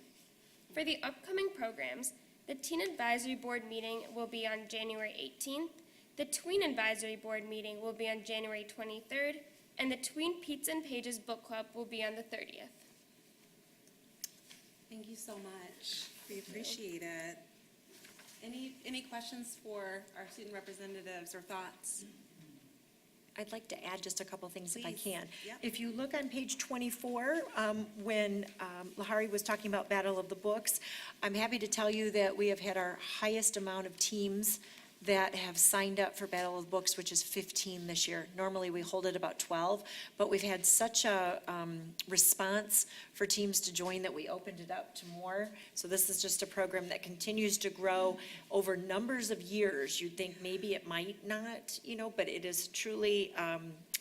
For the upcoming programs, the Teen Advisory Board meeting will be on January 18th, the Tween Advisory Board meeting will be on January 23rd, and the Tween Pizza and Pages Book Club will be on the 30th. Thank you so much. We appreciate it. Any questions for our student representatives or thoughts? I'd like to add just a couple things if I Please. can. Yep. If you look on page 24, when Lahari was talking about Battle of the Books, I'm happy to tell you that we have had our highest amount of teams that have signed up for Battle of the Books, which is 15 this year. Normally, we hold it about 12, but we've had such a response for teams to join that we opened it up to more. So this is just a program that continues to grow over numbers of years. You'd think maybe it might not, but it is truly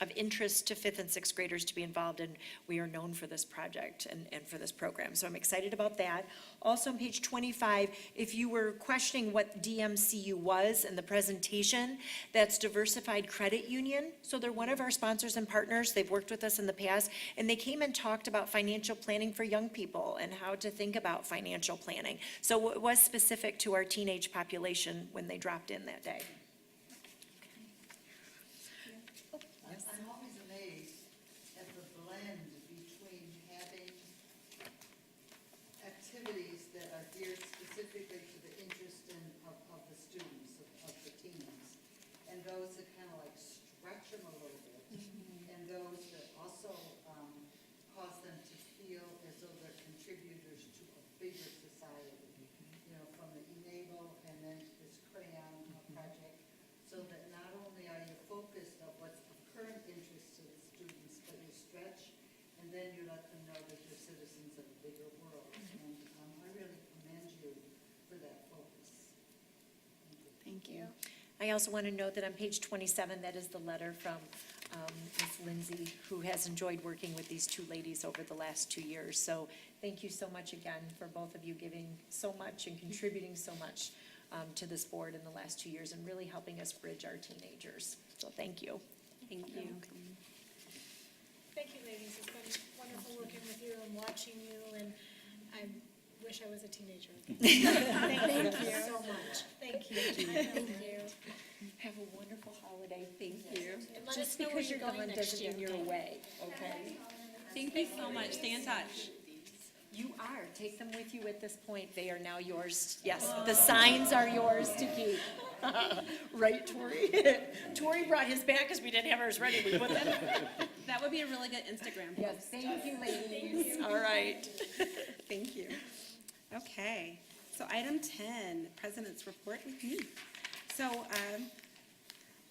of interest to fifth and sixth graders to be involved, and we are known for this project and for this program. So I'm excited about that. Also on page 25, if you were questioning what DMCU was in the presentation, that's Diversified Credit Union. So they're one of our sponsors and partners. They've worked with us in the past, and they came and talked about financial planning for young people and how to think about financial planning. So it was specific to our teenage population when they dropped in that day. I'm always amazed at the blend between having activities that are geared specifically to the interest of the students, of the teens, and those that kind of like stretch them a little bit, and those that also cause them to feel as though they're contributors to a bigger society, from the Enable and then this crayon project, so that not only are you focused on what's of current interest to the students, but you stretch, and then you let them know that you're citizens of a bigger world. And I really commend you for that focus. Thank you. I also want to note that on page 27, that is the letter from Ms. Lindsay, who has enjoyed working with these two ladies over the last 2 years. So thank you so much again for both of you giving so much and contributing so much to this board in the last 2 years and really helping us bridge our teenagers. So thank you. Thank you. Thank you, ladies. It's been wonderful working with you and watching you, and I wish I was a teenager. Thank you so much. Thank you. Thank you. Have a wonderful holiday. Thank you. And let Just us know where because you're you're going gone next doesn't year. mean you're away, okay? Thank you so much. Stay in touch. You are. Take them with you at this point. They are now yours. Yes, the signs are yours to keep. Right, Tori? Tori brought his back because we didn't have ours ready. We put that. That would be a really good Instagram Yes, post. thank you, ladies. All right. Thank you. Okay, so item 10, President's Report with me. So,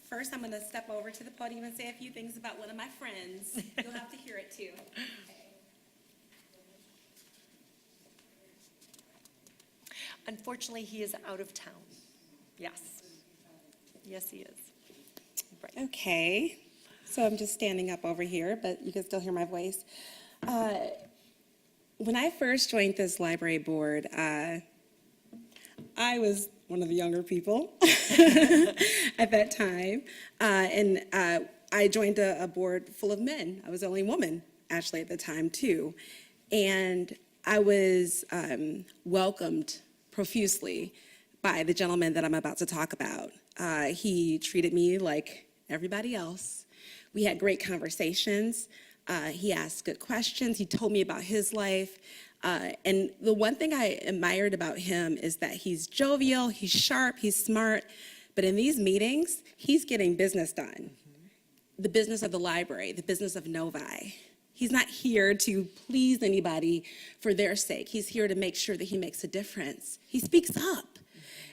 first I'm gonna step over to the podium and say a few things about one of my friends. You'll have to hear it too. Unfortunately, he is out of town. Yes. Yes, he is. Right. Okay, so I'm just standing up over here, but you can still hear my voice. When I first joined this library board, I was one of the younger people at that time, and I joined a board full of men. I was the only woman, actually, at the time, too. And I was welcomed profusely by the gentleman that I'm about to talk about. He treated me like everybody else. We had great conversations. He asked good questions. He told me about his life. And the one thing I admired about him is that he's jovial, he's sharp, he's smart. But in these meetings, he's getting business done. The business of the library, the business of Novi. He's not here to please anybody for their sake. He's here to make sure that he makes a difference. He speaks up.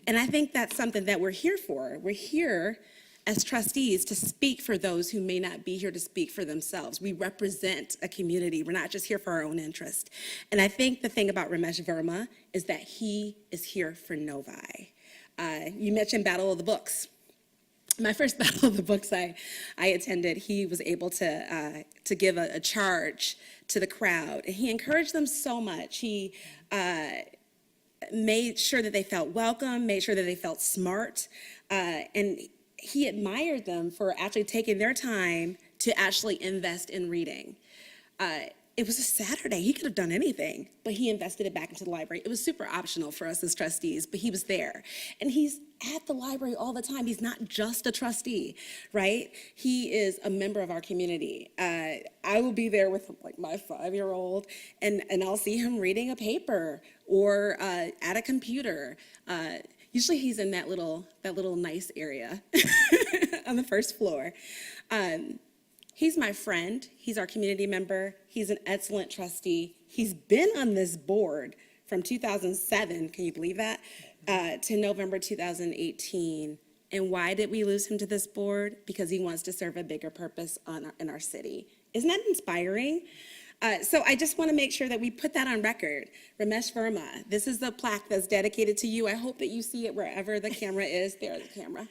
And I think that's something that we're here for. We're here as trustees to speak for those who may not be here to speak for themselves. We represent a community. We're not just here for our own interest. And I think the thing about Ramesh Verma is that he is here for Novi. You mentioned Battle of the Books. My first Battle of the Books I attended, he was able to give a charge to the crowd. And he encouraged them so much. He made sure that they felt welcome, made sure that they felt smart, and he admired them for actually taking their time to actually invest in reading. It was a Saturday. He could have done anything, but he invested it back into the library. It was super optional for us as trustees, but he was there. And he's at the library all the time. He's not just a trustee, right? He is a member of our community. I will be there with like my 5-year-old, and I'll see him reading a paper or at a computer. Usually he's in that little nice area on the first floor. He's my friend. He's our community member. He's an excellent trustee. He's been on this board from 2007, can you believe that, to November 2018. And why did we lose him to this board? Because he wants to serve a bigger purpose in our city. Isn't that inspiring? So I just want to make sure that we put that on record. Ramesh Verma, this is the plaque that's dedicated to you. I hope that you see it wherever the camera is. There's the camera.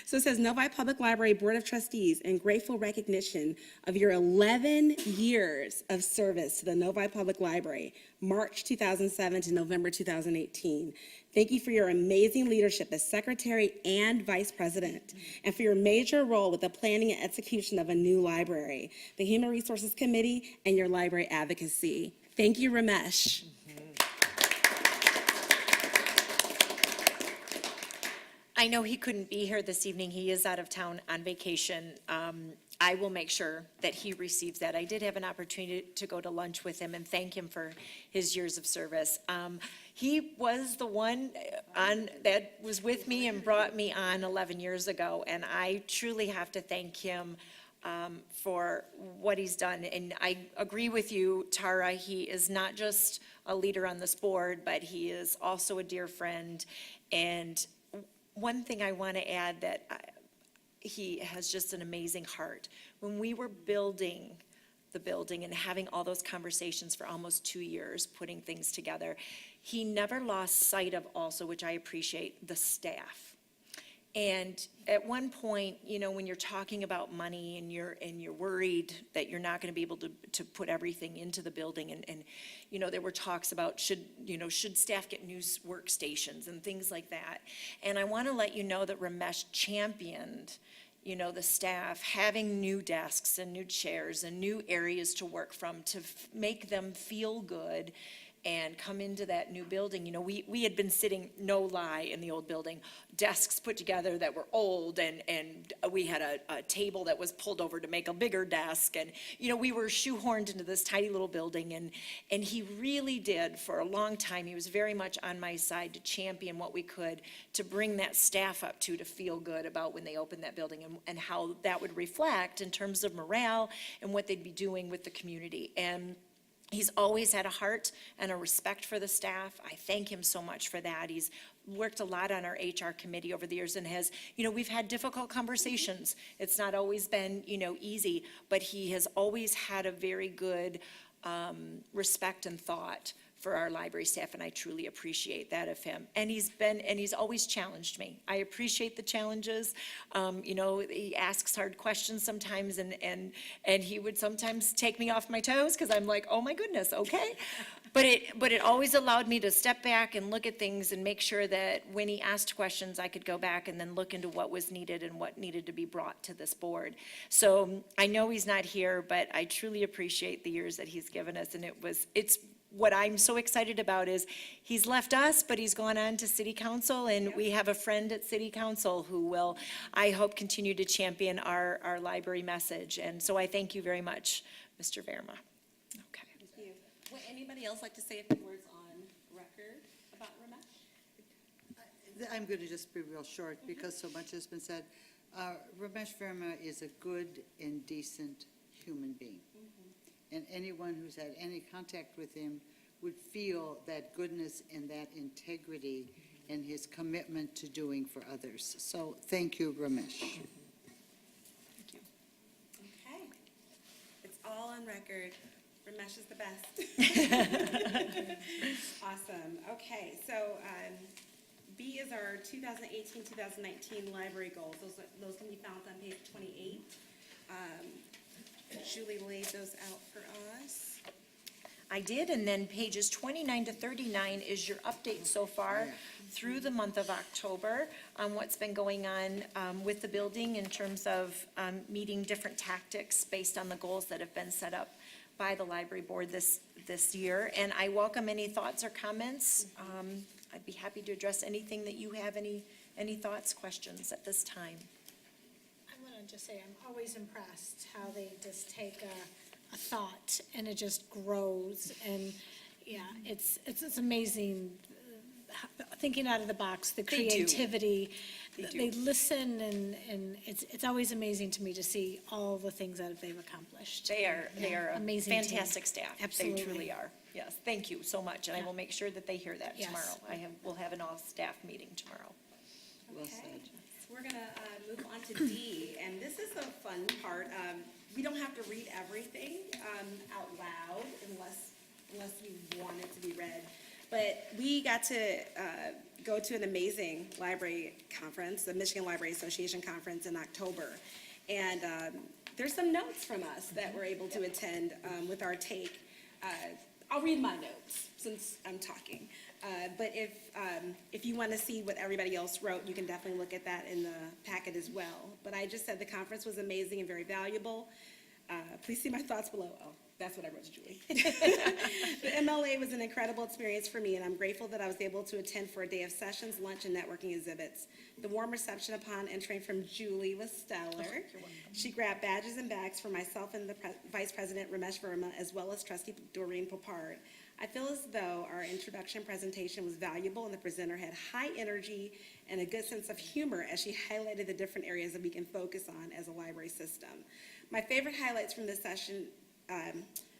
So it says, Novi Public Library Board of Trustees, in grateful recognition of your 11 years of service to the Novi Public Library, March 2007 to November 2018. Thank you for your amazing leadership as Secretary and Vice President, and for your major role with the planning and execution of a new library, the Human Resources Committee, and your library advocacy. Thank you, Ramesh. I know he couldn't be here this evening. He is out of town on vacation. I will make sure that he receives that. I did have an opportunity to go to lunch with him and thank him for his years of service. He was the one that was with me and brought me on 11 years ago, and I truly have to thank him for what he's done. And I agree with you, Tara. He is not just a leader on this board, but he is also a dear friend. And one thing I want to add that he has just an amazing heart. When we were building the building and having all those conversations for almost 2 years, putting things together, he never lost sight of also, which I appreciate, the staff. And at one point, you know, when you're talking about money and you're worried that you're not gonna be able to put everything into the building, and, you know, there were talks about should staff get new workstations and things like that. And I wanna let you know that Ramesh championed, you know, the staff having new desks and new chairs and new areas to work from to make them feel good and come into that new building. You know, we had been sitting, no lie, in the old building, desks put together that were old, and we had a table that was pulled over to make a bigger desk, and, you know, we were shoehorned into this tiny little building, and he really did, for a long time, he was very much on my side to champion what we could to bring that staff up to feel good about when they opened that building, and how that would reflect in terms of morale and what they'd be doing with the community. And he's always had a heart and a respect for the staff. I thank him so much for that. He's worked a lot on our HR committee over the years and has, you know, we've had difficult conversations. It's not always been, you know, easy, but he has always had a very good respect and thought for our library staff, and I truly appreciate that of him. And he's always challenged me. I appreciate the challenges. You know, he asks hard questions sometimes, and he would sometimes take me off my toes, because I'm like, oh my goodness, okay. But it always allowed me to step back and look at things and make sure that when he asked questions, I could go back and then look into what was needed and what needed to be brought to this board. So I know he's not here, but I truly appreciate the years that he's given us, and it's what I'm so excited about is he's left us, but he's gone on to city council, and we have a friend at city council who will, I hope, continue to champion our library message. And so I thank you very much, Mr. Verma. Okay. Thank you. Would anybody else like to say a few words on record about Ramesh? I'm going to just be real short because so much has been said. Ramesh Verma is a good and decent human being. And anyone who's had any contact with him would feel that goodness and that integrity and his commitment to doing for others. So thank you, Ramesh. Thank you. Okay. It's all on record. Ramesh is the best. Awesome. Okay, so B is our 2018-2019 library goals. Those can be found on page 28. Julie laid those out for us. I did, and then pages 29 to 39 is your update so far through the month of October on what's been going on with the building in terms of meeting different tactics based on the goals that have been set up by the library board this year. And I welcome any thoughts or comments. I'd be happy to address anything that you have, any thoughts, questions at this time. I want to just say, I'm always impressed how they just take a thought and it just grows. And yeah, it's amazing, thinking out of the box, the They do. creativity. They do. They listen, and it's always amazing to me to see all the things that they've accomplished. They are a Amazing team. fantastic staff. Absolutely. They truly are. Yes, thank you so much, and I Yeah. will make sure that they hear that Yes. tomorrow. We'll have an all-staff meeting tomorrow. Well Okay. said. So we're gonna move on to D, and this is the fun part. We don't have to read everything out loud unless you want it to be read. But we got to go to an amazing library conference, the Michigan Library Association Conference in October. And there's some notes from us that we're able to attend with our take. I'll read my notes since I'm talking. But if you want to see what everybody else wrote, you can definitely look at that in the packet as well. But I just said the conference was amazing and very valuable. Please see my thoughts below. Oh, that's what I wrote to Julie. The MLA was an incredible experience for me, and I'm grateful that I was able to attend for a day of sessions, lunch, and networking exhibits. The warm reception upon entering from Julie was stellar. She grabbed badges and bags for myself and the Vice President Ramesh Verma, as well as Trustee Doreen Popard. I feel as though our introduction presentation was valuable, and the presenter had high energy and a good sense of humor as she highlighted the different areas that we can focus on as a library system. My favorite highlights from this session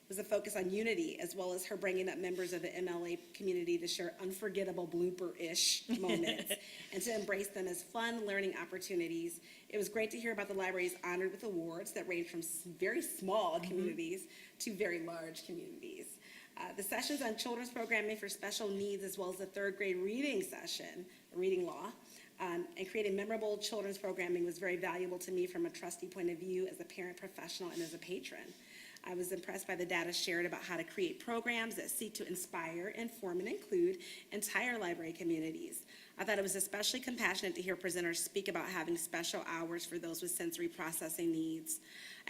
was a focus on unity, as well as her bringing up members of the MLA community to share unforgettable blooper-ish moments and to embrace them as fun learning opportunities. It was great to hear about the libraries honored with awards that range from very small communities to very large communities. The sessions on children's programming for special needs, as well as the third grade reading session, reading law, and creating memorable children's programming was very valuable to me from a trustee point of view, as a parent, professional, and as a patron. I was impressed by the data shared about how to create programs that seek to inspire, inform, and include entire library communities. I thought it was especially compassionate to hear presenters speak about having special hours for those with sensory processing needs.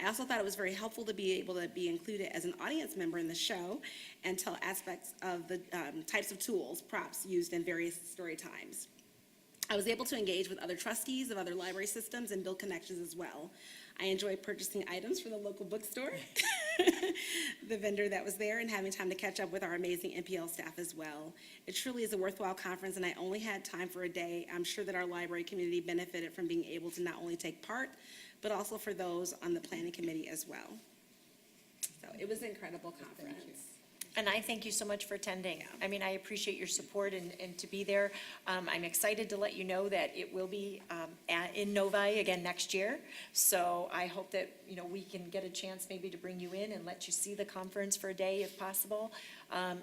I also thought it was very helpful to be able to be included as an audience member in the show and tell aspects of the types of tools, props used in various story times. I was able to engage with other trustees of other library systems and build connections as well. I enjoyed purchasing items from the local bookstore, the vendor that was there, and having time to catch up with our amazing NPL staff as well. It truly is a worthwhile conference, and I only had time for a day. I'm sure that our library community benefited from being able to not only take part, but also for those on the planning committee as well. So it was an incredible conference. And I thank you so much for attending. I mean, I appreciate your support and to be there. I'm excited to let you know that it will be in Novi again next year. So I hope that, you know, we can get a chance maybe to bring you in and let you see the conference for a day if possible.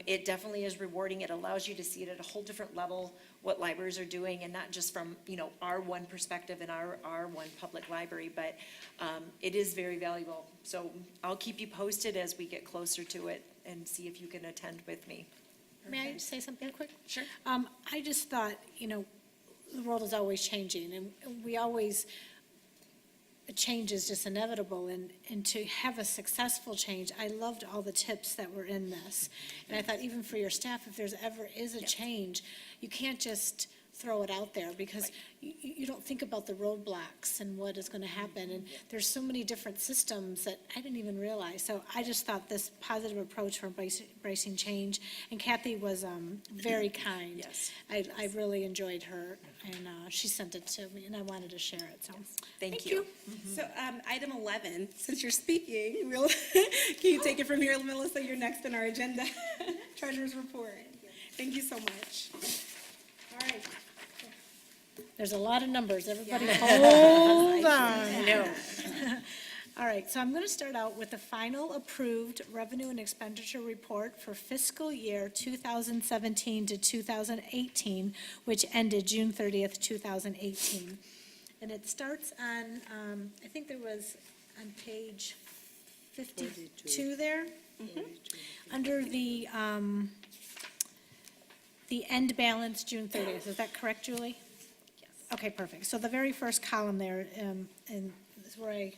It definitely is rewarding. It allows you to see it at a whole different level, what libraries are doing, and not just from, you know, our one perspective in our one public library, but it is very valuable. So I'll keep you posted as we get closer to it and see if you can attend with me. May I say something quick? Sure. I just thought, you know, the world is always changing, and we always, change is just inevitable, and to have a successful change, I loved all the tips that were in this. And I thought even for your staff, if there's ever is a change, you can't just throw it out there, because you don't think about the roadblocks and what is going to happen. And there's so many different systems that I didn't even realize. So I just thought this positive approach for embracing change. And Kathy was very kind. Yes. I really enjoyed her, and she sent it to me, and I wanted to share it. So Thank you. So item 11, since you're speaking, can you take it from here, Melissa? You're next on our agenda. Treasurer's report. Thank you so much. All right. There's a lot of numbers. Everybody hold on. No. All right, so I'm going to start out with the final approved revenue and expenditure report for fiscal year 2017 to 2018, which ended June 30th, 2018. And it starts on, I think there was on page 52 there. Under the end balance, June 30th. Is that correct, Julie? Yes. Okay, perfect. So the very first column there, and is where I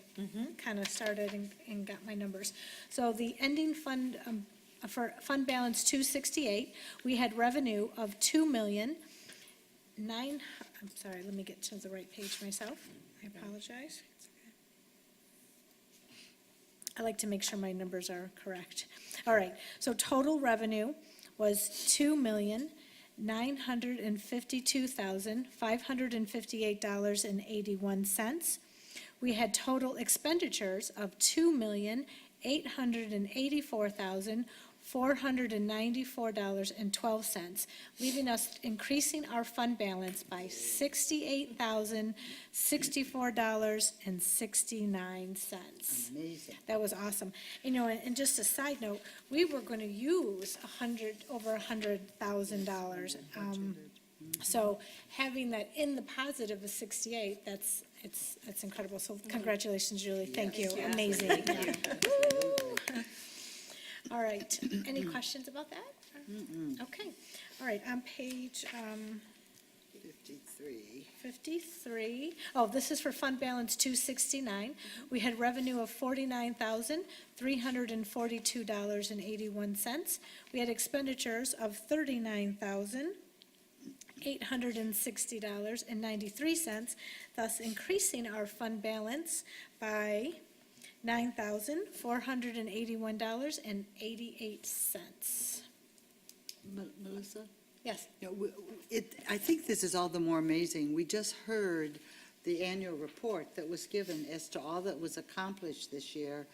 kind of started and got my numbers. So the ending fund, for fund balance 268, we had revenue of $2,009,000. I'm sorry, let me get to the right page myself. I apologize. I like to make sure my numbers are correct. All right, so total revenue was $2,952,558.81. We had total expenditures of $2,884,494.12, leaving us increasing our fund balance by $68,064.69. Amazing. That was awesome. You know, and just a side note, we were going to use over $100,000. So having that in the positive of 68, it's incredible. So congratulations, Julie. Thank you. Amazing. Yeah. Woo. All right. Any questions about that? Okay. All right. On page 53. Oh, this is for fund balance 269. We had revenue of $49,342.81. We had expenditures of $39,860.93, thus increasing our fund balance by $9,481.88. Melissa? Yes. Yeah, I think this is all the more amazing. We just heard the annual report that was given as to all that was accomplished this year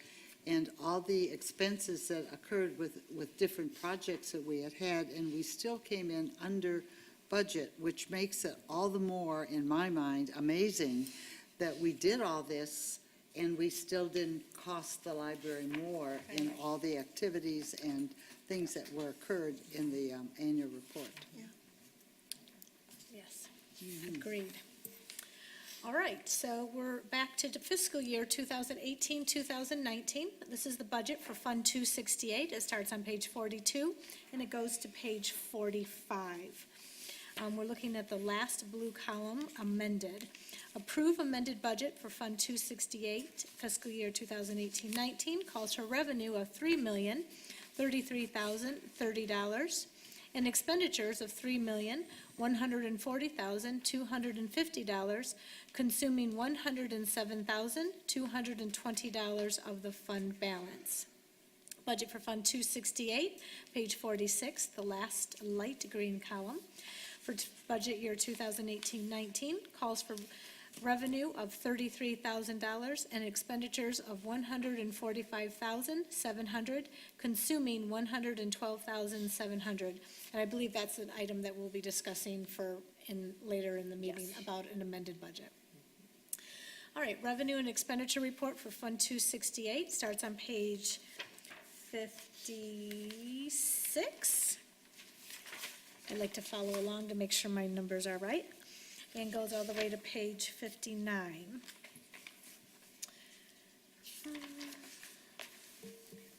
and all the expenses that occurred with different projects that we had, and we still came in under budget, which makes it all the more, in my mind, amazing that we did all this and we still didn't cost the library more in all the activities and things that were occurred in the annual report. Yes, agreed. All right, so we're back to the fiscal year 2018, 2019. This is the budget for Fund 268. It starts on page 42, and it goes to page 45. We're looking at the last blue column, amended. Approve amended budget for Fund 268, fiscal year 2018-19, calls for revenue of $3,033,030 and expenditures of $3,140,250, consuming $107,220 of the fund balance. Budget for Fund 268, page 46, the last light green column, for budget year 2018-19, calls for revenue of $33,000 and expenditures of $145,700, consuming $112,700. And I believe that's an item that we'll be discussing later in the meeting about an amended budget. All right, revenue and expenditure report for Fund 268 starts on page 56. I'd like to follow along to make sure my numbers are right, and goes all the way to page 59.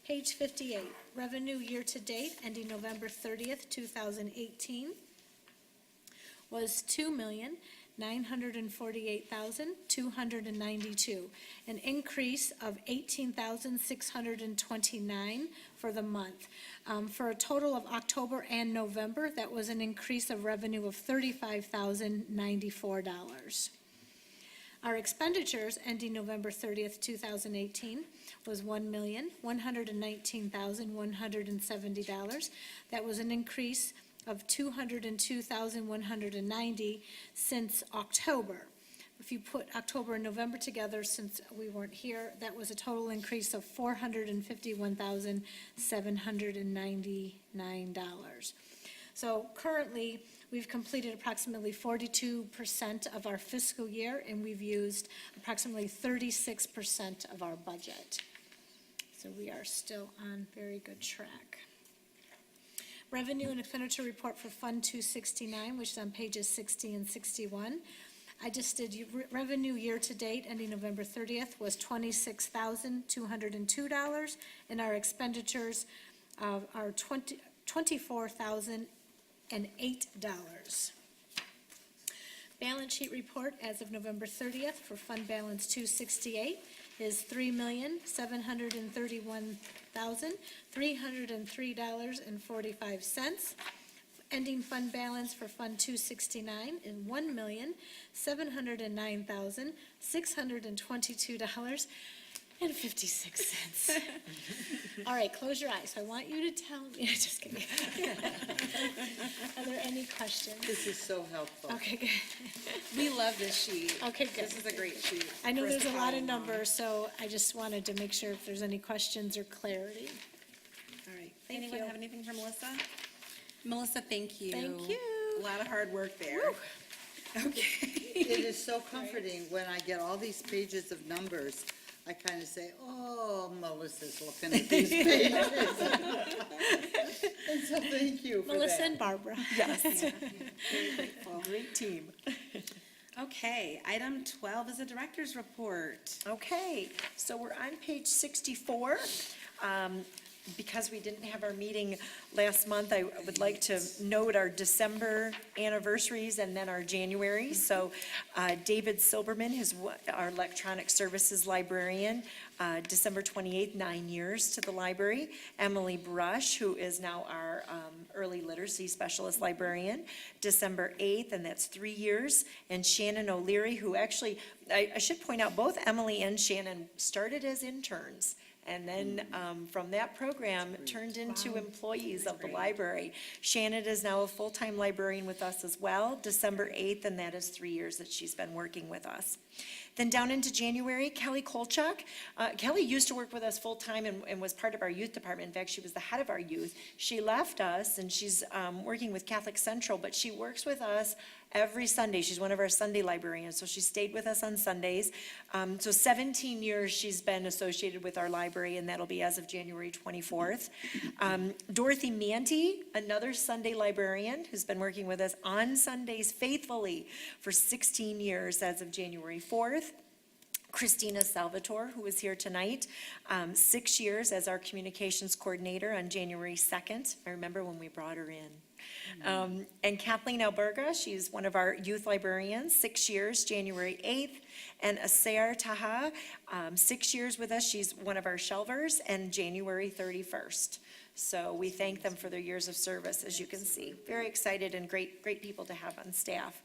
Page 58, revenue year-to-date ending November 30th, 2018 was $2,948,292, an increase of $18,629 for the month. For a total of October and November, that was an increase of revenue of $35,094. Our expenditures ending November 30th, 2018 was $1,119,170. That was an increase of $202,190 since October. If you put October and November together, since we weren't here, that was a total increase of $451,799. So currently, we've completed approximately 42% of our fiscal year, and we've used approximately 36% of our budget. So we are still on very good track. Revenue and expenditure report for Fund 269, which is on pages 60 and 61. I just did revenue year-to-date ending November 30th was $26,202, and our expenditures are $24,008. Balance sheet report as of November 30th for fund balance 268 is $3,731,303.45. Ending fund balance for Fund 269 is $1,709,622.56. All right, close your eyes. I want you to tell me, just kidding. Are there any questions? This is so helpful. Okay, good. We love this sheet. Okay, good. This is a great sheet. I know for us there's to a lot follow of along. numbers, so I just wanted to make sure if there's any questions or clarity. All right, thank Anyone you. have anything for Melissa? Melissa, thank you. Thank you. A lot of hard work there. Okay. It is so comforting when I get all these pages of numbers. I kind of say, oh, Melissa's looking at these pages. And so thank you for that. Melissa and Barbara. Yes. Great team. Okay, item 12 is a director's report. Okay, so we're on page 64. Because we didn't have our meeting last month, I would like to note our December anniversaries and then our January. So David Silberman, our electronic services librarian, December 28th, 9 years to the library. Emily Brush, who is now our early literacy specialist librarian, December 8th, and that's 3 years. And Shannon O'Leary, who actually, I should point out, both Emily and Shannon started as interns. And then from that program, turned into employees of the library. Shannon is now a full-time librarian with us as well, December 8th, and that is 3 years that she's been working with us. Then down into January, Kelly Kolchak. Kelly used to work with us full-time and was part of our youth department. In fact, she was the head of our youth. She left us, and she's working with Catholic Central, but she works with us every Sunday. She's one of our Sunday librarians, so she stayed with us on Sundays. So 17 years she's been associated with our library, and that'll be as of January 24th. Dorothy Manty, another Sunday librarian who's been working with us on Sundays faithfully for 16 years as of January 4th. Christina Salvatore, who is here tonight, 6 years as our communications coordinator on January 2nd. I remember when we brought her in. And Kathleen Alberga, she's one of our youth librarians, 6 years, January 8th. And Asair Taha, 6 years with us. She's one of our shelvers, and January 31st. So we thank them for their years of service, as you can see. Very excited and great people to have on staff.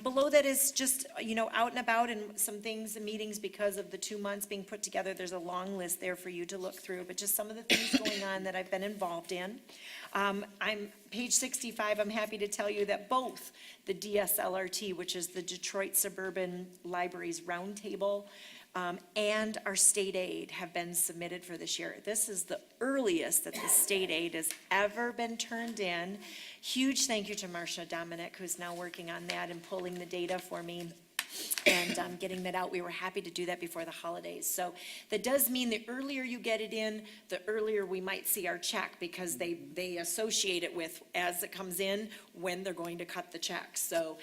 Below that is just, out and about and some things and meetings because of the 2 months being put together. There's a long list there for you to look through, but just some of the things going on that I've been involved in. I'm page 65, I'm happy to tell you that both the DSLRT, which is the Detroit Suburban Libraries Roundtable, and our state aid have been submitted for this year. This is the earliest that the state aid has ever been turned in. Huge thank you to Marcia Dominic, who's now working on that and pulling the data for me and getting that out. We were happy to do that before the holidays. So that does mean the earlier you get it in, the earlier we might see our check, because they associate it with, as it comes in, when they're going to cut the check. So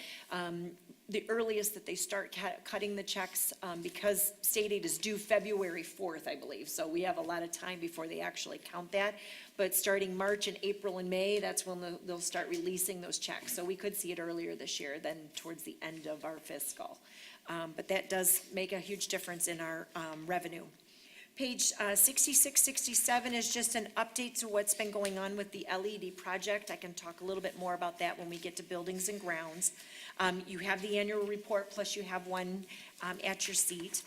the earliest that they start cutting the checks, because state aid is due February 4th, I believe. So we have a lot of time before they actually count that. But starting March and April and May, that's when they'll start releasing those checks. So we could see it earlier this year than towards the end of our fiscal. But that does make a huge difference in our revenue. Page 66, 67 is just an update to what's been going on with the LED project. I can talk a little bit more about that when we get to buildings and grounds. You have the annual report, plus you have one at your seat.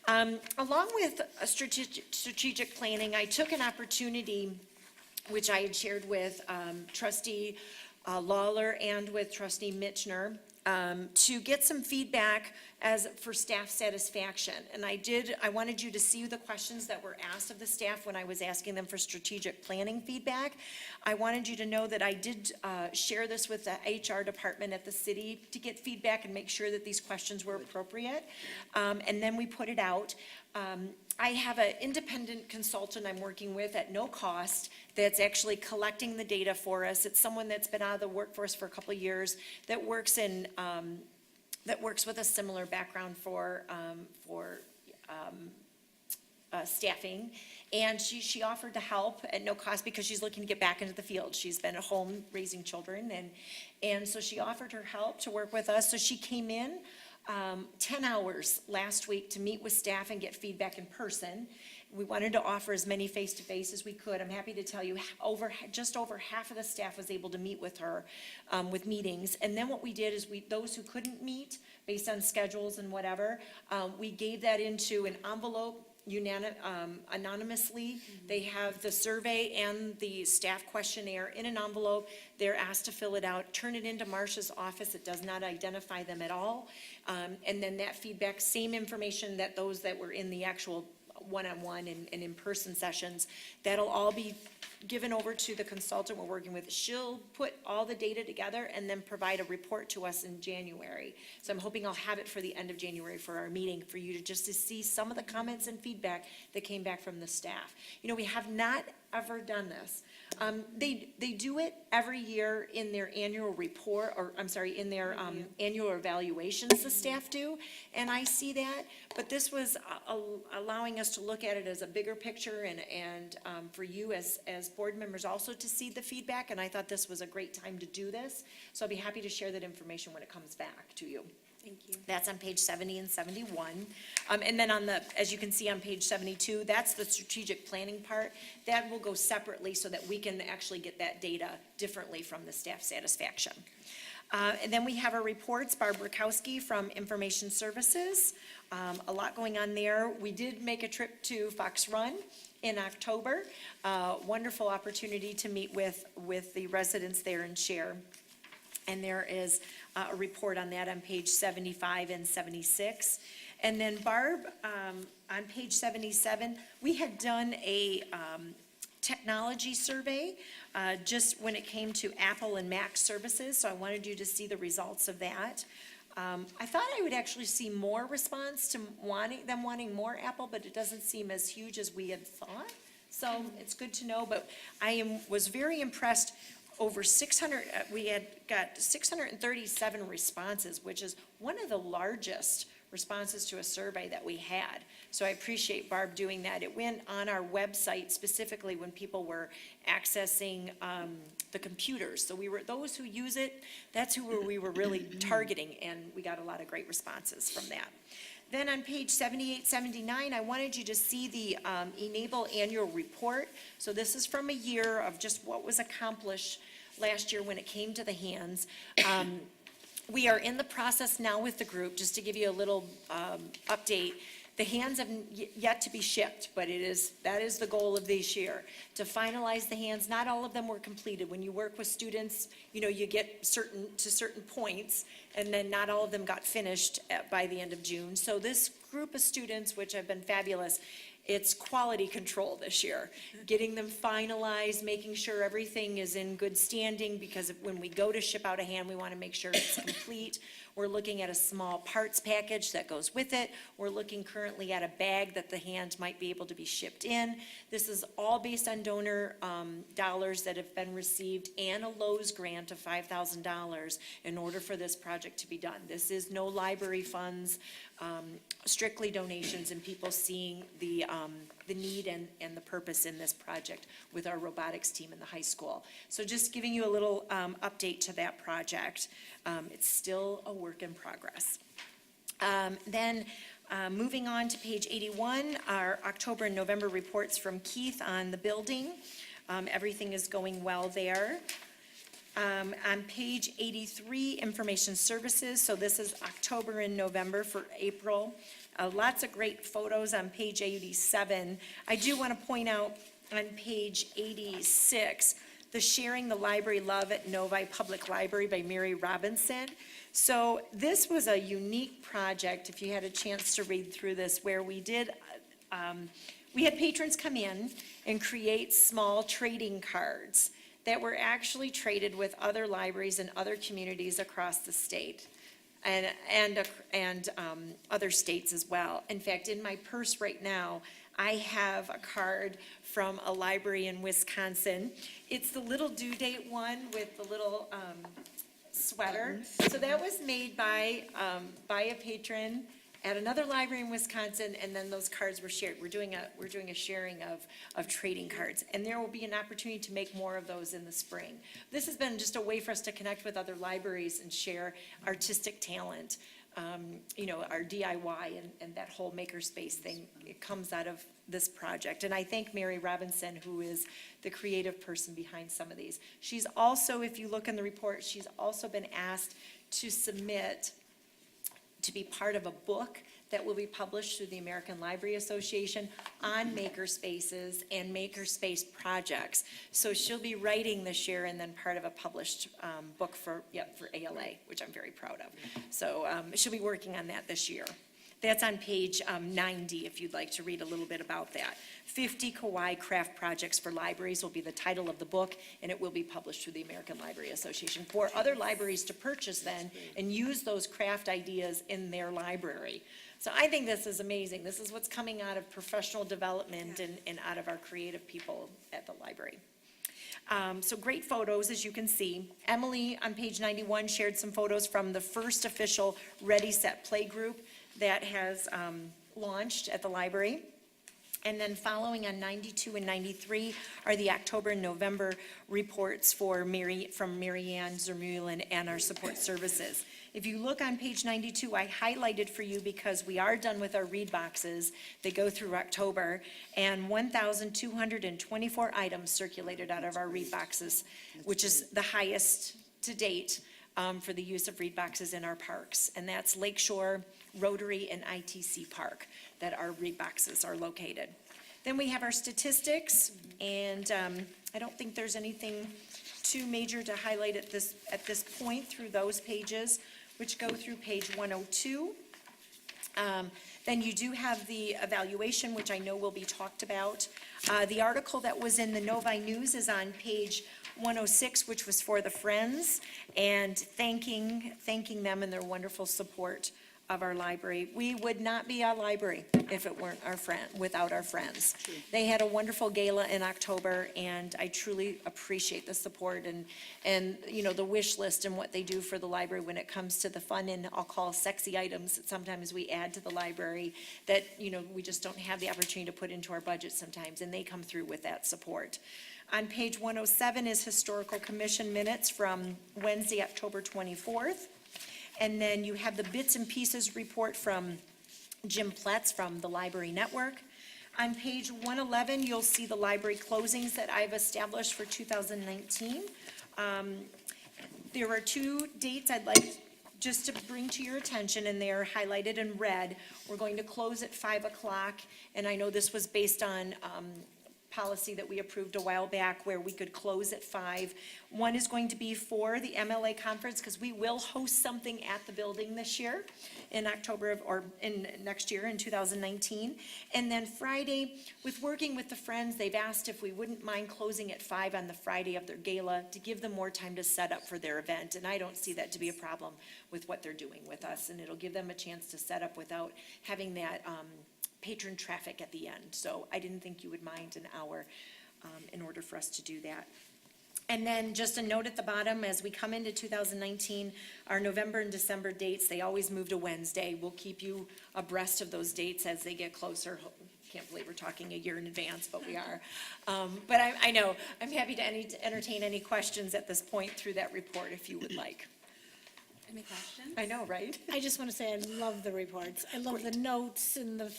Along with strategic planning, I took an opportunity, which I had shared with Trustee Lawler and with Trustee Mitchner, to get some feedback for staff satisfaction. And I wanted you to see the questions that were asked of the staff when I was asking them for strategic planning feedback. I wanted you to know that I did share this with the HR department at the city to get feedback and make sure that these questions were appropriate. And then we put it out. I have an independent consultant I'm working with at no cost that's actually collecting the data for us. It's someone that's been out of the workforce for a couple of years that works with a similar background for staffing. And she offered to help at no cost because she's looking to get back into the field. She's been at home raising children, and so she offered her help to work with us. So she came in 10 hours last week to meet with staff and get feedback in person. We wanted to offer as many face-to-face as we could. I'm happy to tell you just over half of the staff was able to meet with her with meetings. And then what we did is those who couldn't meet based on schedules and whatever, we gave that into an envelope anonymously. They have the survey and the staff questionnaire in an envelope. They're asked to fill it out, turn it into Marcia's office. It does not identify them at all. And then that feedback, same information that those that were in the actual one-on-one and in-person sessions, that'll all be given over to the consultant we're working with. She'll put all the data together and then provide a report to us in January. So I'm hoping I'll have it for the end of January for our meeting, for you to see some of the comments and feedback that came back from the staff. We have not ever done this. They do it every year in their annual report, or I'm sorry, in their annual evaluations, the staff do, and I see that. But this was allowing us to look at it as a bigger picture and for you as board members also to see the feedback, and I thought this was a great time to do this. So I'll be happy to share that information when it comes back to you. Thank you. That's on page 70 and 71. And then as you can see on page 72, that's the strategic planning part. That will go separately so that we can actually get that data differently from the staff satisfaction. And then we have our reports, Barb Rakowski from Information Services. A lot going on there. We did make a trip to Fox Run in October. Wonderful opportunity to meet with the residents there and share. And there is a report on that on page 75 and 76. And then Barb, on page 77, we had done technology survey, just when it came to Apple and Mac services, so I wanted you to see the results of that. I thought I would actually see more response to wanting more Apple, but it doesn't seem as huge as we had thought. So it's good to know, but was very impressed. Over 600, we had got 637 responses, which is one of the largest responses to a survey that we had. So I appreciate Barb doing that. It went on our website specifically when people were accessing the computers. So those who use it, that's who we were really targeting, and we got a lot of great responses from that. Then on page 78, 79, I wanted you to see the Enable annual report. So this is from a year of just what was accomplished last year when it came to the hands. We are in the process now with the group, just to give you a little update. The hands have yet to be shipped, but that is the goal of this year, to finalize the hands. Not all of them were completed. When you work with students, you get to certain points, and then not all of them got finished by the end of June. So this group of students, which have been fabulous, it's quality control this year, getting them finalized, making sure everything is in good standing, because when we go to ship out a hand, we want to make sure it's complete. We're looking at a small parts package that goes with it. We're looking currently at a bag that the hand might be able to be shipped in. This is all based on donor dollars that have been received and a Lowe's grant of $5,000 in order for this project to be done. This is no library funds, strictly donations and people seeing the need and the purpose in this project with our robotics team in the high school. So just giving you a little update to that project. It's still a work in progress. Then moving on to page 81, our October and November reports from Keith on the building. Everything is going well there. On page 83, information services, so this is October and November for April. Lots of great photos on page 87. I do want to point out on page 86, the Sharing the Library Love at Novi Public Library by Mary Robinson. So this was a unique project, if you had a chance to read through this, where we had patrons come in and create small trading cards that were actually traded with other libraries and other communities across the state and other states as well. In fact, in my purse right now, I have a card from a library in Wisconsin. It's the little due date one with the little sweater. So that was made by a patron at another library in Wisconsin, and then those cards were shared. We're doing a sharing of trading cards, and there will be an opportunity to make more of those in the spring. This has been just a way for us to connect with other libraries and share artistic talent. Our DIY and that whole makerspace thing, it comes out of this project. And I thank Mary Robinson, who is the creative person behind some of these. She's also, if you look in the report, she's also been asked to submit to be part of a book that will be published through the American Library Association on makerspaces and makerspace projects. So she'll be writing this year and then part of a published book for ALA, which I'm very proud of. So she'll be working on that this year. That's on page 90, if you'd like to read a little bit about that. 50 Kauai craft projects for libraries will be the title of the book, and it will be published through the American Library Association for other libraries to purchase then and use those craft ideas in their library. So I think this is amazing. This is what's coming out of professional development and out of our creative people at the library. So great photos, as you can see. Emily, on page 91, shared some photos from the first official Ready, Set, Play group that has launched at the library. And then following on 92 and 93 are the October and November reports from Marianne Zermulin and our support services. If you look on page 92, I highlighted for you because we are done with our read boxes. They go through October, and 1,224 items circulated out of our read boxes, which is the highest to date for the use of read boxes in our parks. And that's Lakeshore, Rotary, and ITC Park that our read boxes are located. Then we have our statistics, and I don't think there's anything too major to highlight at this point through those pages, which go through page 102. Then you do have the evaluation, which I know will be talked about. The article that was in the Novi News is on page 106, which was for the Friends, and thanking them and their wonderful support of our library. We would not be a library if it weren't without our friends. They had a wonderful gala in October, and I truly appreciate the support and the wish list and what they do for the library when it comes to the fun and I'll call sexy items that sometimes we add to the library that, we just don't have the opportunity to put into our budget sometimes, and they come through with that support. On page 107 is Historical Commission minutes from Wednesday, October 24th. And then you have the bits and pieces report from Jim Pletz from the Library Network. On page 111, you'll see the library closings that I've established for 2019. There are two dates I'd like just to bring to your attention, and they are highlighted in red. We're going to close at 5 o'clock, and I know this was based on policy that we approved a while back where we could close at 5. One is going to be for the MLA conference, because we will host something at the building this year in October or in next year in 2019. And then Friday, with working with the Friends, they've asked if we wouldn't mind closing at 5 on the Friday of their gala to give them more time to set up for their event. And I don't see that to be a problem with what they're doing with us, and it'll give them a chance to set up without having that patron traffic at the end. So I didn't think you would mind an hour in order for us to do that. And then just a note at the bottom, as we come into 2019, our November and December dates, they always move to Wednesday. We'll keep you abreast of those dates as they get closer. Can't believe we're talking a year in advance, but we are. But I know, I'm happy to entertain any questions at this point through that report if you would like. Any questions? I know, right? I just want to say I love the reports. I love the notes and the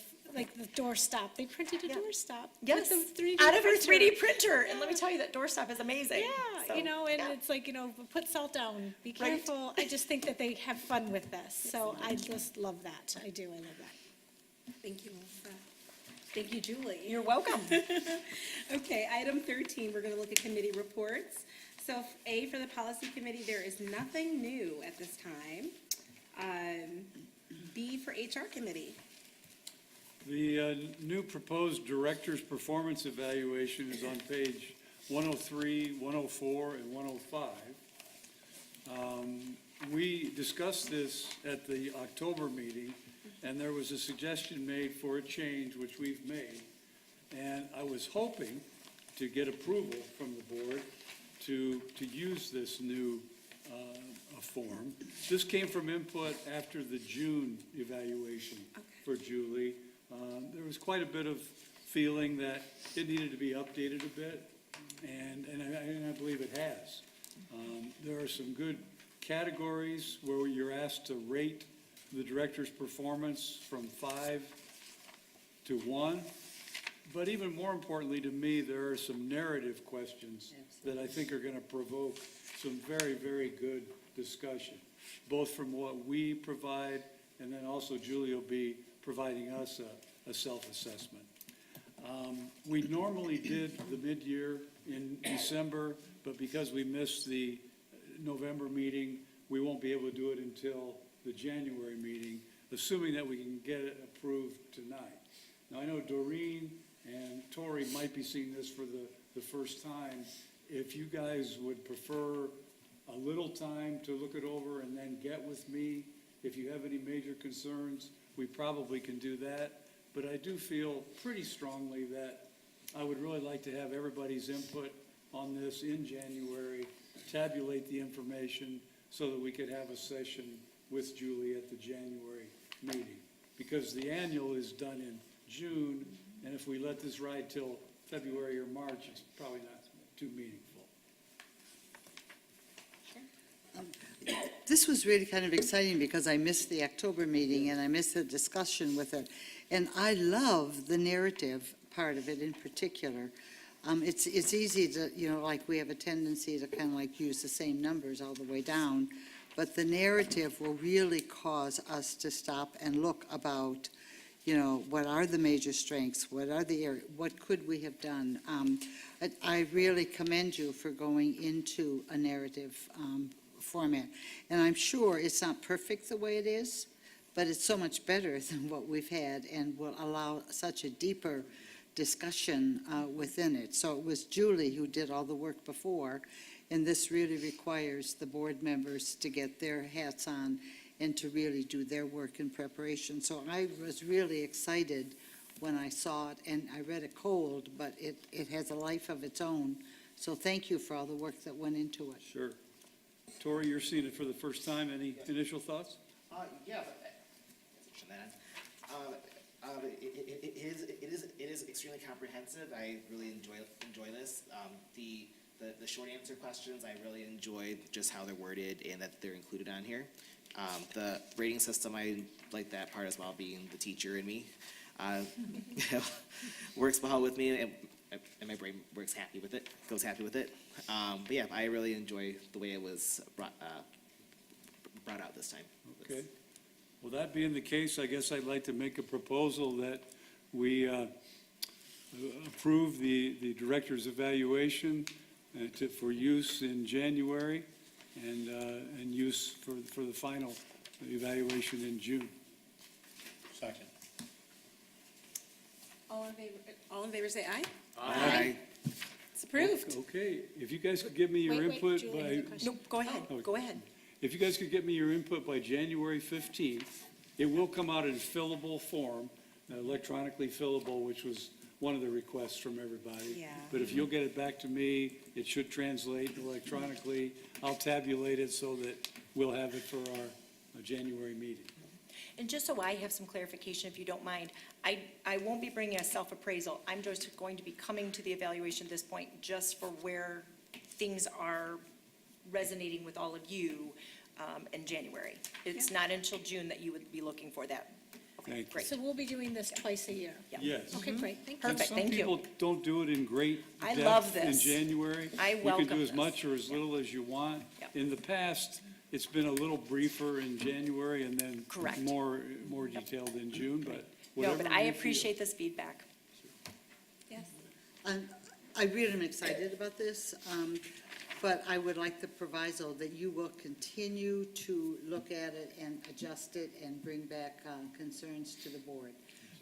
doorstop. They printed a Yeah. doorstop. Yes, With the 3D out of her printer. 3D printer. And let me tell you, that doorstop is amazing. Yeah, So, and yeah. it's like, put salt down, be Right. careful. I just think that they have fun with this. So I just love that. I do, I love that. Thank you, Melissa. Thank you, Julie. You're welcome. Okay, item 13, we're going to look at committee reports. So A, for the policy committee, there is nothing new at this time. B, for HR committee. The new proposed director's performance evaluation is on page 103, 104, and 105. We discussed this at the October meeting, and there was a suggestion made for a change, which we've made. And I was hoping to get approval from the board to use this new form. This came from input after the June evaluation for Julie. There was quite a bit of feeling that it needed to be updated a bit, and I believe it has. There are some good categories where you're asked to rate the director's performance from 5 to 1. But even more importantly to me, there are some narrative questions that I think are going to provoke some very, very good discussion, both from what we provide, and then also Julie will be providing us a self-assessment. We normally did the mid-year in December, but because we missed the November meeting, we won't be able to do it until the January meeting, assuming that we can get it approved tonight. Now, I know Doreen and Tori might be seeing this for the first time. If you guys would prefer a little time to look it over and then get with me, if you have any major concerns, we probably can do that. But I do feel pretty strongly that I would really like to have everybody's input on this in January, tabulate the information so that we could have a session with Julie at the January meeting. Because the annual is done in June, and if we let this ride till February or March, it's probably not too meaningful. This was really kind of exciting because I missed the October meeting and I missed the discussion with it. And I love the narrative part of it in particular. It's easy to, like we have a tendency to kind of like use the same numbers all the way down. But the narrative will really cause us to stop and look about, what are the major strengths? What are the areas? What could we have done? I really commend you for going into a narrative format. And I'm sure it's not perfect the way it is, but it's so much better than what we've had and will allow such a deeper discussion within it. So it was Julie who did all the work before, and this really requires the board members to get their hats on and to really do their work in preparation. So I was really excited when I saw it, and I read it cold, but it has a life of its own. So thank you for all the work that went into it. Sure. Tori, you're seeing it for the first time. Any initial thoughts? Yeah, it is extremely comprehensive. I really enjoy this. The short answer questions, I really enjoyed just how they're worded and that they're included on here. The rating system, I like that part as well, being the teacher in me. Works well with me, and my brain works happy with it, goes happy with it. But yeah, I really enjoy the way it was brought out this time. Okay. Well, that being the case, I guess I'd like to make a proposal that we approve the director's evaluation for use in January and use for the final evaluation in June. Second. All in favor say aye. Aye. It's approved. Okay, if you guys could give me your Wait, input Julie has by, a question. Nope, go ahead, Oh. go ahead. if you guys could get me your input by January 15th, it will come out in fillable form, electronically fillable, which was one of the requests from everybody. Yeah. But if you'll get it back to me, it should translate electronically. I'll tabulate it so that we'll have it for our January meeting. And just so I have some clarification, if you don't mind, I won't be bringing a self-appraisal. I'm just going to be coming to the evaluation at this point just for where things are resonating with all of you in January. It's not until June that you would be looking for that. Okay, Thank you. great. So we'll be doing this twice a year? Yeah. Yes. Okay, great, thank you. And Perfect, thank you. some people don't do it in great I love depth in this. January. I You welcome can do as this. much or as little as you want. Yep. In the past, it's been a little briefer in January and then Correct. more detailed in June, but No, whatever but I you feel. appreciate this feedback. Yes. I really am excited about this, but I would like the proviso that you will continue to look at it and adjust it and bring back concerns to the board.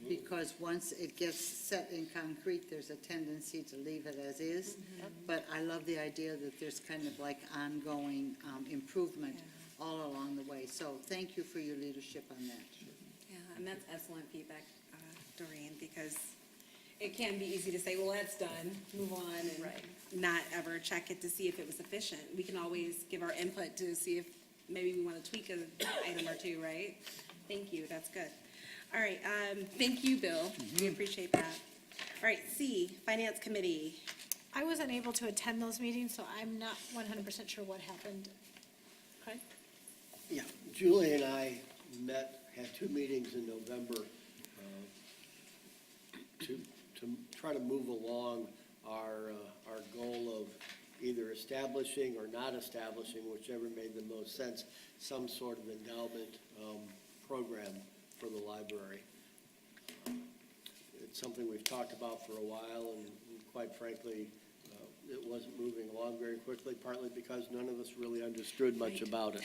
Because once it gets set in concrete, there's a tendency to leave it as is. But I love the idea that there's kind of like ongoing improvement all along the way. So thank you for your leadership on that. Yeah, and that's excellent feedback, Doreen, because it can be easy to say, well, that's done, move on, and Right. not ever check it to see if it was efficient. We can always give our input to see if maybe we want to tweak an item or two, right? Thank you, that's good. All right, thank you, Bill. We appreciate that. All right, C, Finance Committee. I wasn't able to attend those meetings, so I'm not 100% sure what happened. Okay? Yeah, Julie and I had two meetings in November to try to move along our goal of either establishing or not establishing, whichever made the most sense, some sort of endowment program for the library. It's something we've talked about for a while, and quite frankly, it wasn't moving along very quickly, partly because none of us really understood much about it.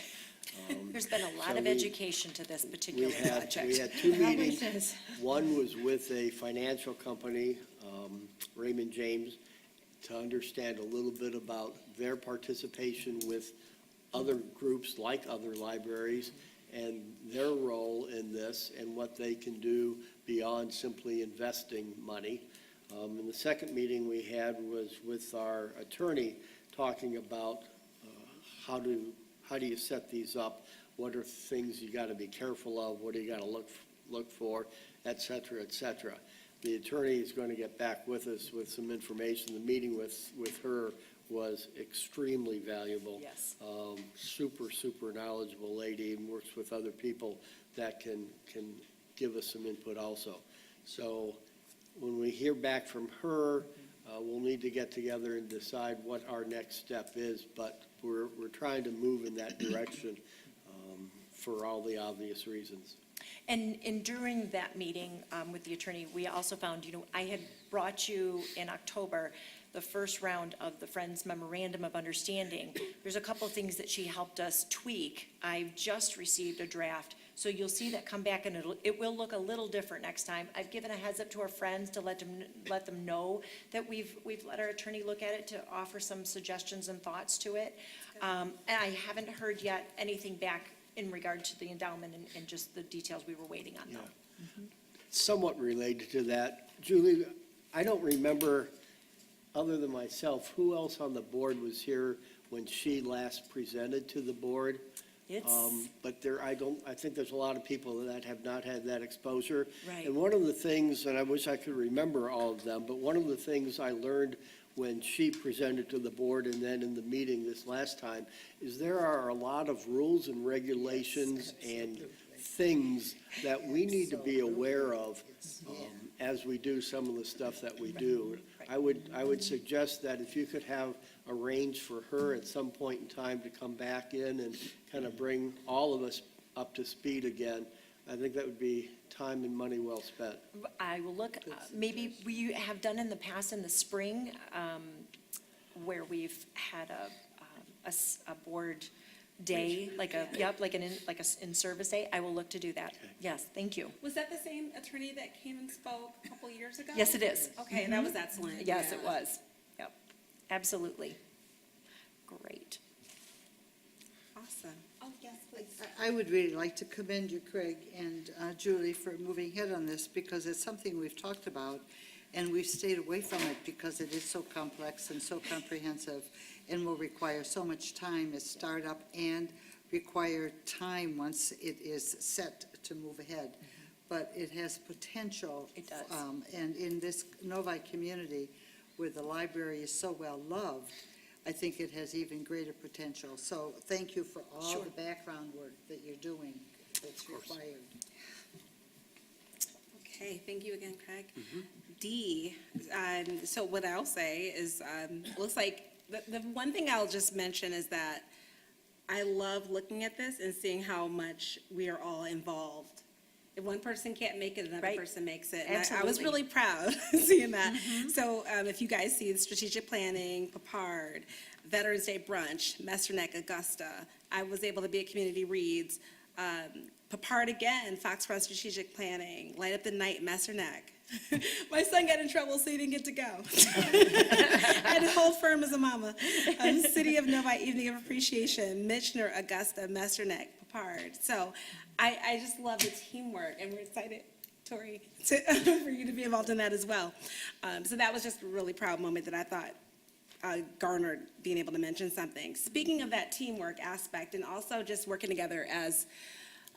There's been a lot So of we- education to this particular We project. had two It always meetings. is. One was with a financial company, Raymond James, to understand a little bit about their participation with other groups like other libraries and their role in this and what they can do beyond simply investing money. And the second meeting we had was with our attorney, talking about how do you set these up? What are things you got to be careful of? What do you got to look for, et cetera, et cetera. The attorney is going to get back with us with some information. The meeting with her was extremely valuable. Yes. Super knowledgeable lady, and works with other people that can give us some input also. So when we hear back from her, we'll need to get together and decide what our next step is, but we're trying to move in that direction for all the obvious reasons. And during that meeting with the attorney, we also found, I had brought you in October the first round of the Friends Memorandum of Understanding. There's a couple of things that she helped us tweak. I've just received a draft So you'll see that come back, and it will look a little different next time. I've given a heads up to our friends to let them know that we've let our attorney look at it to offer some suggestions and thoughts to it. And I haven't heard yet anything back in regard to the endowment and just the details we were waiting on, though. Somewhat related to that, Julie, I don't remember, other than myself, who else on the board was here when she last presented to the board? But I think there's a lot of people that have not had that exposure. Right. And one of the things, and I wish I could remember all of them, but one of the things I learned when she presented to the board and then in the meeting this last time, is there are a lot of rules and regulations and things that we need to be aware of as we do some of the stuff that we do. I would suggest that if you could have arranged for her at some point in time to come back in and kind of bring all of us up to speed again, I think that would be time and money well spent. I will look, maybe we have done in the past in the spring, where we've had a board day, like an in-service day. I will look to do that. Yes, thank you. Was that the same attorney that came and spoke a couple years ago? Yes, it is. Okay, that was excellent. Yes, Yeah. it was. Yep, absolutely. Great. Awesome. Oh, yes, please. I would really like to commend you, Craig and Julie, for moving ahead on this, because it's something we've talked about, and we've stayed away from it because it is so complex and so comprehensive, and will require so much time as startup and require time once it is set to move ahead. But it has potential. It does. And in this Novi community, where the library is so well loved, I think it has even greater potential. So thank you for all Sure. the background work that you're doing that's required. Okay, thank you again, Craig. D, so what I'll say is, looks like, the one thing I'll just mention is that I love looking at this and seeing how much we are all involved. If one person can't make it, another Right. person makes it. And I was Absolutely. really proud seeing that. So if you guys see the strategic planning, Papard, Veterans Day brunch, Mesterneck, Augusta, I was able to be at Community Reads, Papard again, Fox Run Strategic Planning, Light Up the Night, Mesterneck. My son got in trouble, so he didn't get to go. I had to hold firm as a mama. City of Novi Evening of Appreciation, Michener, Augusta, Mesterneck, Papard. So I just love the teamwork, and we're excited, Tori, for you to be involved in that as well. So that was just a really proud moment that I thought garnered being able to mention something. Speaking of that teamwork aspect, and also just working together as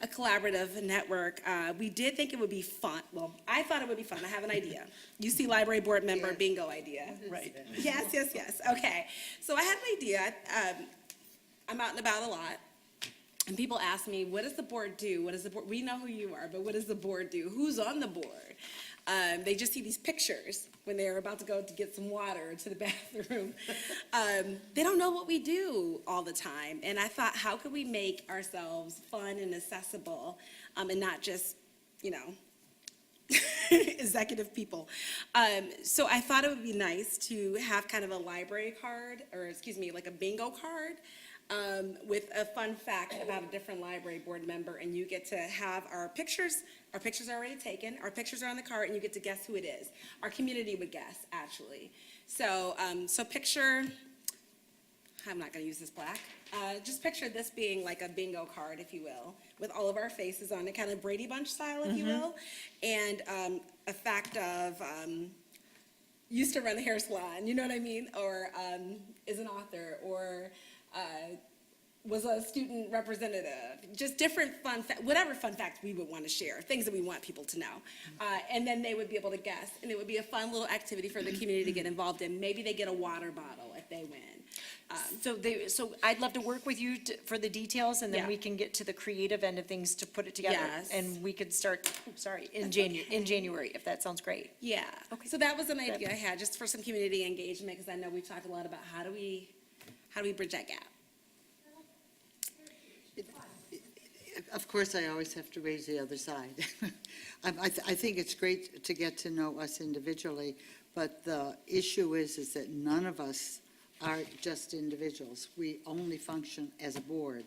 a collaborative network, we did think it would be fun. Well, I thought it would be fun. I have an idea. UC Library Board member bingo idea. Right. Yes, yes, yes. Okay. So I had an idea. I'm out and about a lot. And people ask me, what does the board do? What does the board, we know who you are, but what does the board do? Who's on the board? They just see these pictures when they're about to go to get some water to the bathroom. They don't know what we do all the time. And I thought, how could we make ourselves fun and accessible, and not just, executive people. So I thought it would be nice to have kind of a library card, or excuse me, like a bingo card, with a fun fact about a different library board member, and you get to have our pictures are already taken, our pictures are on the card, and you get to guess who it is. Our community would guess, actually. So, picture, I'm not gonna use this black, just picture this being like a bingo card, if you will, with all of our faces on it, kind of Brady Bunch style, if you will, and a fact of, used to run a hair salon, you know what I mean, or is an author, or was a student representative, just different whatever fun facts we would want to share, things that we want people to know. And then they would be able to guess, and it would be a fun little activity for the community to get involved in. Maybe they get a water bottle if they win. So I'd love to work with you for the details, and then Yeah. we can get to the creative end of things to put it together. Yes. And we could start, in January, if that sounds great. Yeah, so that was an idea I had, just for some community engagement, because I know we've talked a lot about how do we bridge that gap. Of course, I always have to raise the other side. I think it's great to get to know us individually, but the issue is that none of us are just individuals. We only function as a board.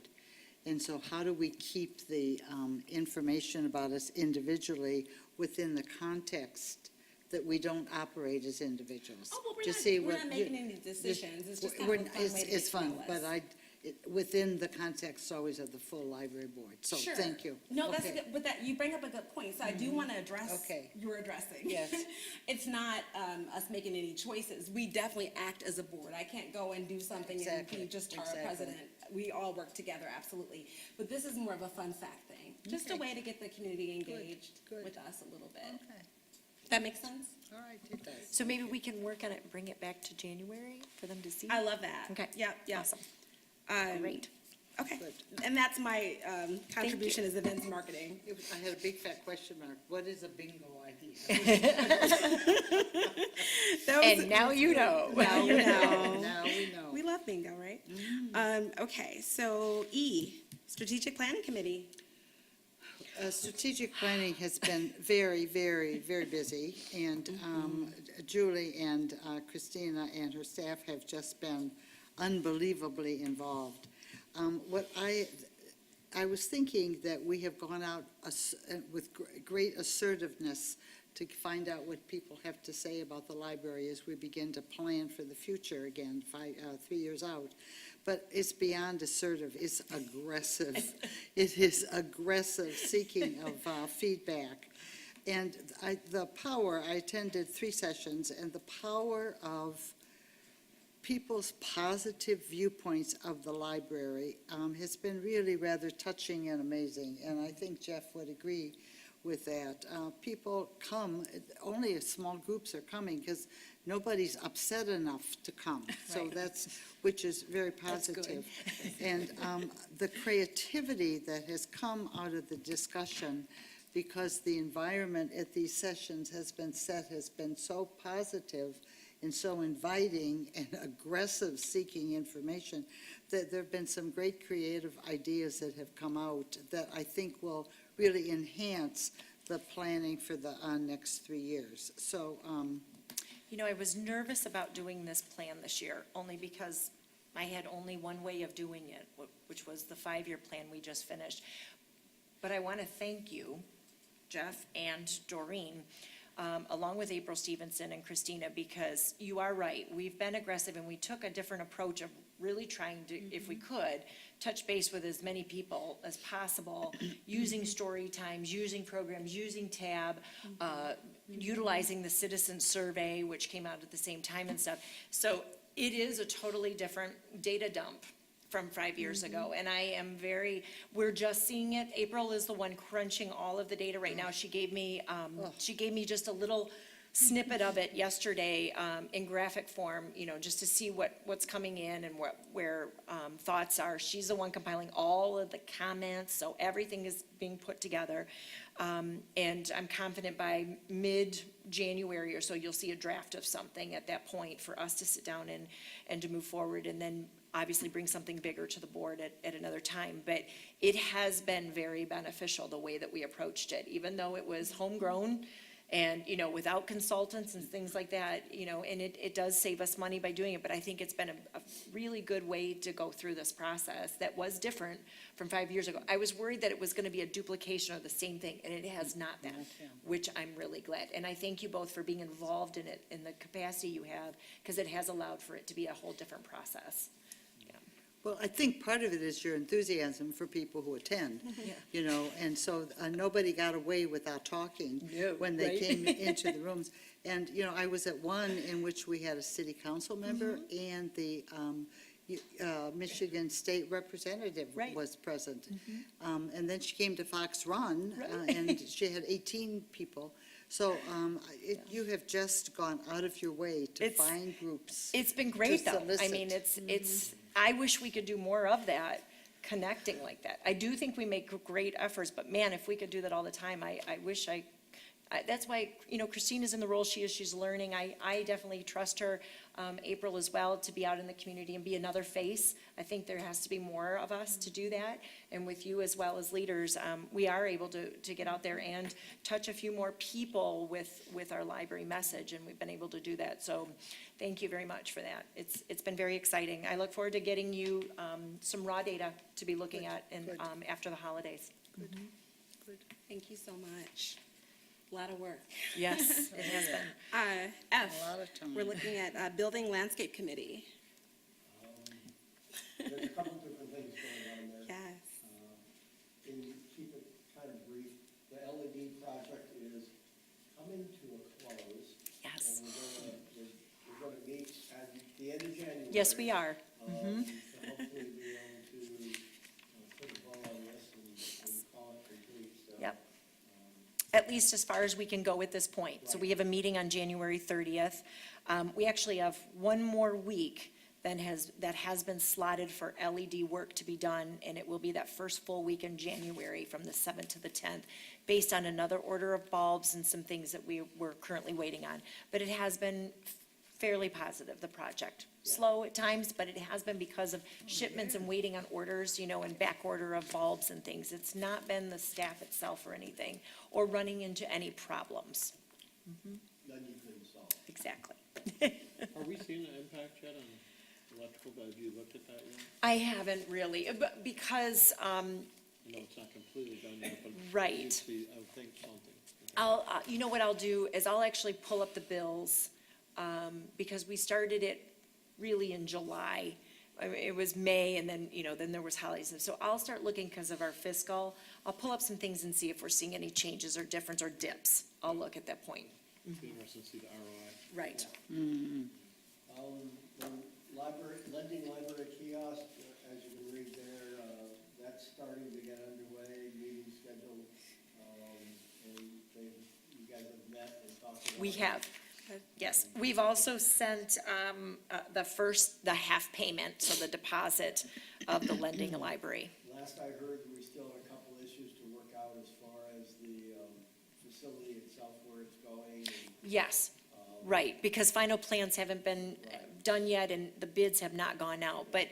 And so how do we keep the information about us individually within the context that we don't operate as individuals? Oh, well, Just see we're what not making any decisions. It's just kind we're- of a fun way to It's get to know fun, us. but within the context always of the full library board. So Sure. thank you. No, that's Okay. good, but that, you bring up a good point, so I do want to address Okay. your addressing. Yes. It's not us making any choices. We definitely act as a board. I can't go and do something and Exactly, be just our exactly. president. We all work together, absolutely. But this is more of a fun fact thing, just a Okay. way to get the community engaged good. with us a little bit. Okay, That makes sense? all right, it does. So maybe we can work on it, and bring it back to January for them to see? I love that. Okay. Yep, yep. Awesome. Great. Okay, Good. and that's my contribution as events marketing. I had a big fat question mark. What is a bingo idea? That was- And now you know. Now you know. Now we know. We love bingo, right? Okay, so E, Strategic Planning Committee. Strategic planning has been very, very, very busy, and Julie and Christina and her staff have just been unbelievably involved. What I was thinking that we have gone out with great assertiveness to find out what people have to say about the library as we begin to plan for the future again, 3 years out. But it's beyond assertive, it's aggressive. It is aggressive seeking of feedback. And I attended 3 sessions, and the power of people's positive viewpoints of the library has been really rather touching and amazing. And I think Jeff would agree with that. People come, only small groups are coming because nobody's upset enough to come. So which is very positive. And the creativity that has come out of the discussion, because the environment at these sessions has been so positive and so inviting and aggressive seeking information, that there have been some great creative ideas that have come out that I think will really enhance the planning for the next 3 years. So, You know, I was nervous about doing this plan this year, only because I had only one way of doing it, which was the 5-year plan we just finished. But I want to thank you, Jeff and Doreen, along with April Stevenson and Christina, because you are right. We've been aggressive, and we took a different approach of really trying to, if we could, touch base with as many people as possible, using story times, using programs, using TAB, utilizing the citizen survey, which came out at the same time and stuff. So it is a totally different data dump from 5 years ago, and we're just seeing it. April is the one crunching all of the data right now. She gave me just a little snippet of it yesterday in graphic form, just to see what's coming in and where thoughts are. She's the one compiling all of the comments, so everything is being put together. And I'm confident by mid-January or so, you'll see a draft of something at that point for us to sit down and to move forward, and then obviously bring something bigger to the board at another time. But it has been very beneficial, the way that we approached it, even though it was homegrown and, without consultants and things like that, and it does save us money by doing it. But I think it's been a really good way to go through this process that was different from 5 years ago. I was worried that it was going to be a duplication of the same thing, and it has not been, which I'm really glad. And I thank you both for being involved in it in the capacity you have, because it has allowed for it to be a whole different process. well, I think part of it is your enthusiasm for people who attend, Yeah. and so nobody got away without talking No, when they right? came into the rooms. And, I was at one in which we had a city council member and the Michigan State Representative Right. was present. And then she came to Fox Run, and she had 18 people. So you have just gone out of your way to It's- find groups. It's been great, to though. I mean, solicit. I wish we could do more of that, connecting like that. I do think we make great efforts, but man, if we could do that all the time, I wish that's why, Christina's in the role she is, she's learning. I definitely trust her. April as well, to be out in the community and be another face. I think there has to be more of us to do that. And with you as well as leaders, we are able to get out there and touch a few more people with our library message, and we've been able to do that. So thank you very much for that. It's been very exciting. I look forward to getting you some raw data to be looking at after the holidays. Thank you so much. A lot of work. Yes, it has been. F, A lot of time. we're looking at Building Landscape Committee. There's a couple different things going on there. Yes. And keep it kind of brief, the LED project is coming to a close. Yes. And we're gonna meet at the end of January. Yes, we are. To hopefully be able to put a bow on this and call it complete, so. Yep. At least as far as we can go at this point. So we have a meeting on January 30th. We actually have one more week that has been slotted for LED work to be done, and it will be that first full week in January from the 7th to the 10th, based on another order of bulbs and some things that we're currently waiting on. But it has been fairly positive, the project. Slow at times, but it has been because of shipments and waiting on orders, and back order of bulbs and things. It's not been the staff itself or anything, or running into any problems. None you couldn't solve. Exactly. Are we seeing an impact yet on electrical? Have you looked at that yet? I haven't really, but because, I know it's not completely done yet, but. Right. It needs to be, I would think, something. you know what I'll do is I'll actually pull up the bills, because we started it really in July. I mean, it was May, and then, then there was holidays. So I'll start looking because of our fiscal. I'll pull up some things and see if we're seeing any changes or difference or dips. I'll look at that point. Be interesting to see the ROI. Right. The lending library kiosk, as you can read there, that's starting to get underway, meeting scheduled, and you guys have met and talked about it. We have. Yes, we've also sent the half payment, so the deposit of the lending library. Last I heard, we still have a couple issues to work out as far as the facility itself, where it's going. And, Yes, right, because final plans haven't been done yet and the bids have not gone out. But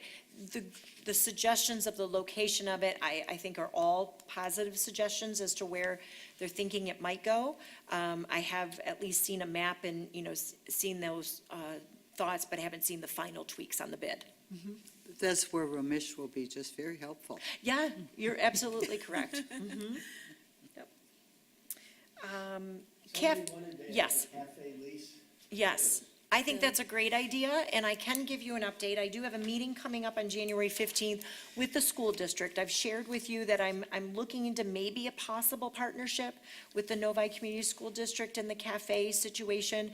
the suggestions of the location of it, I think are all positive suggestions as to where they're thinking it might go. I have at least seen a map and, seen those thoughts, but haven't seen the final tweaks on the bid. That's where Ramesh will be just very helpful. Yeah, you're absolutely correct. Yep. somebody wanted to Yes. have a cafe lease. Yes, I think that's a great idea, and I can give you an update. I do have a meeting coming up on January 15th with the school district. I've shared with you that I'm looking into maybe a possible partnership with the Novi Community School District and the cafe situation.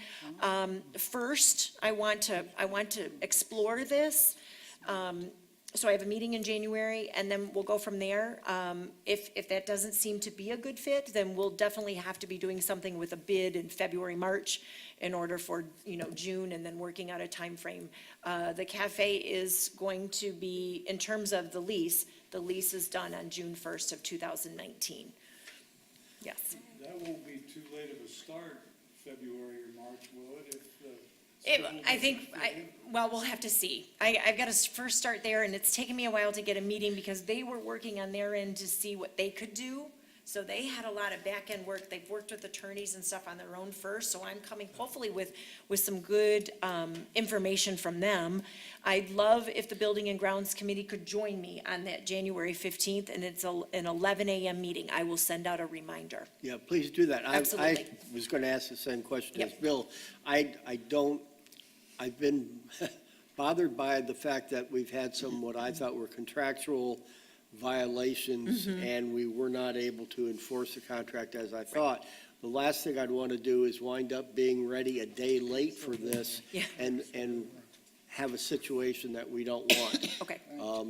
First, I want to explore this. So I have a meeting in January, and then we'll go from there. If that doesn't seem to be a good fit, then we'll definitely have to be doing something with a bid in February, March, in order for, June, and then working out a timeframe. The cafe is going to be, in terms of the lease is done on June 1st of 2019. Yes. That won't be too late of a start, February or March, will it, if Well, we'll have to see. I've got to first start there, and it's taken me a while to get a meeting because they were working on their end to see what they could do. So they had a lot of back-end work. They've worked with attorneys and stuff on their own first, so I'm coming hopefully with some good information from them. I'd love if the Building and Grounds Committee could join me on that January 15th, and it's an 11 a.m. meeting. I will send out a reminder. Yeah, please do that. Absolutely. I was going to ask the same question as Yep. Bill. I've been bothered by the fact that we've had some, what I thought were contractual violations, and we were not able to enforce the contract as I thought. The last thing I'd want to do is wind up being ready a day late for this Yeah. and have a situation that we don't want. Okay.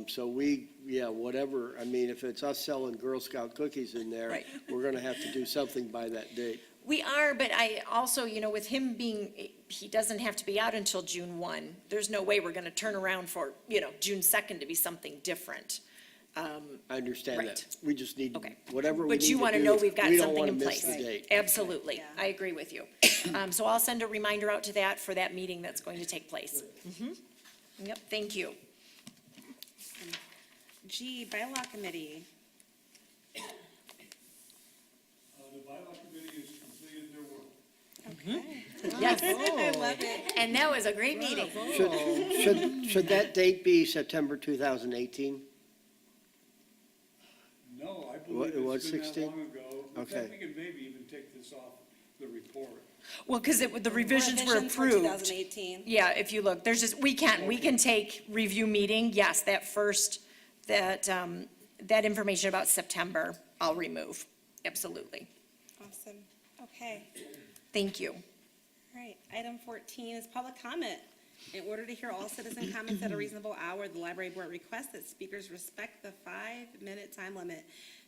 So whatever, I mean, if it's us selling Girl Scout cookies in there, Right. we're going to have to do something by that date. We are, but I also, with him being, he doesn't have to be out until June 1. There's no way we're going to turn around for, June 2nd to be something different. I understand Right. that. We just need, Okay. whatever we need But to you do. want to know we've got we don't something wanna in miss place. the date. Absolutely. Yeah. I agree with you. So I'll send a reminder out to that for that meeting that's going to take place. Yep, thank you. G, bylaw committee. The bylaw committee has completed their work. Yes, I love it. and that was a great meeting. Should that date be September 2018? No, I What, it believe was it's been that 16? long ago. In Okay. fact, we can maybe even take this off the report. Well, because the revisions were Revisions for approved. 2018. Yeah, if you look, there's just, we can take review meeting, yes, that first, that information about September, I'll remove, absolutely. Awesome. Okay. Thank you. All right. Item 14 is public comment. In order to hear all citizen comments at a reasonable hour, the library board requests that speakers respect the 5-minute time limit.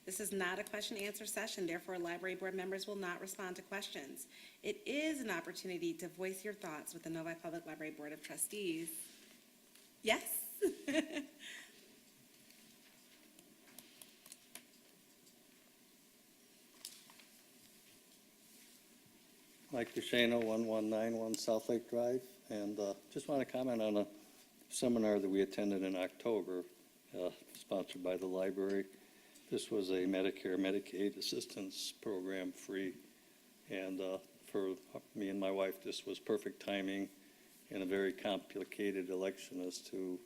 This is not a question and answer session, therefore library board members will not respond to questions. It is an opportunity to voice your thoughts with the Novi Public Library Board of Trustees. Yes? Mike DeShano, 1191 South Lake Drive, and just want to comment on a seminar that we attended in October, sponsored by the library. This was a Medicare, Medicaid assistance program, free, and for me and my wife, this was perfect timing in a very complicated election as to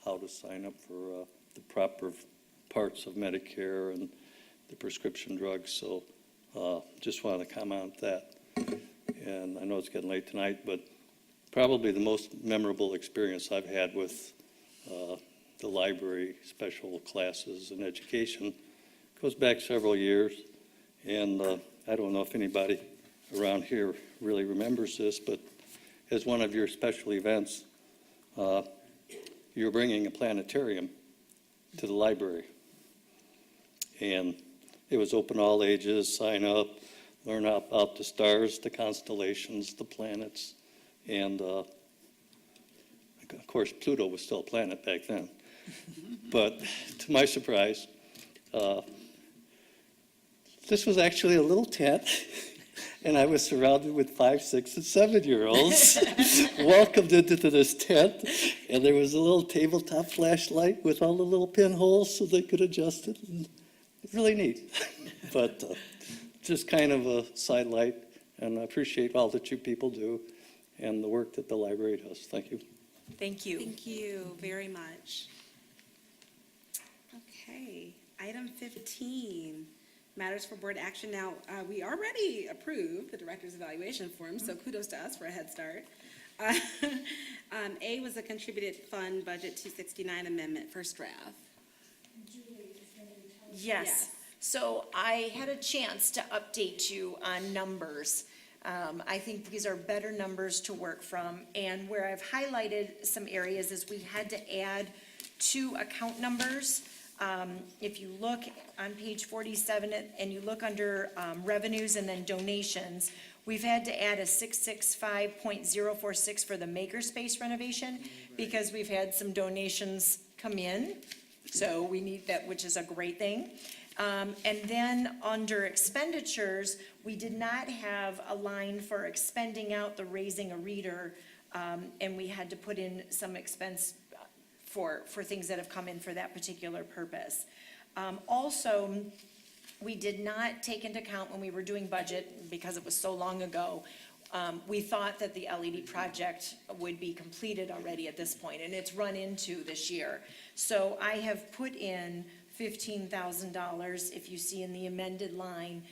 how to sign up for the proper parts of Medicare and the prescription drugs, so just want to comment on that. And I know it's getting late tonight, but probably the most memorable experience I've had with the library special classes and education goes back several years. And I don't know if anybody around here really remembers this, but as one of your special events, you're bringing a planetarium to the library. And it was open all ages, sign up, learn about the stars, the constellations, the planets, and of course Pluto was still a planet back then. But to my surprise, this was actually a little tent, and I was surrounded with 5, 6, and 7-year-olds welcomed into this tent, and there was a little tabletop flashlight with all the little pinholes so they could adjust it, and really neat. But just kind of a sidelight, and I appreciate all that you people do and the work that the library does. Thank you. Thank you. Thank you very much. Okay, item 15, matters for board action. Now, we already approved the director's evaluation form, so kudos to us for a head start. A was a contributed fund budget 269 amendment, first draft. Yes. So I had a chance to update you on numbers. I think these are better numbers to work from. And where I've highlighted some areas is we had to add 2 account numbers. If you look on page 47 and you look under revenues and then donations, we've had to add a 665.046 for the makerspace renovation because we've had some donations come in. So we need that, which is a great thing. And then under expenditures, we did not have a line for expending out the raising a reader, and we had to put in some expense for things that have come in for that particular purpose. Also, we did not take into account when we were doing budget, because it was so long ago, we thought that the LED project would be completed already at this point, and it's run into this year. So I have put in $15,000, if you see in the amended line,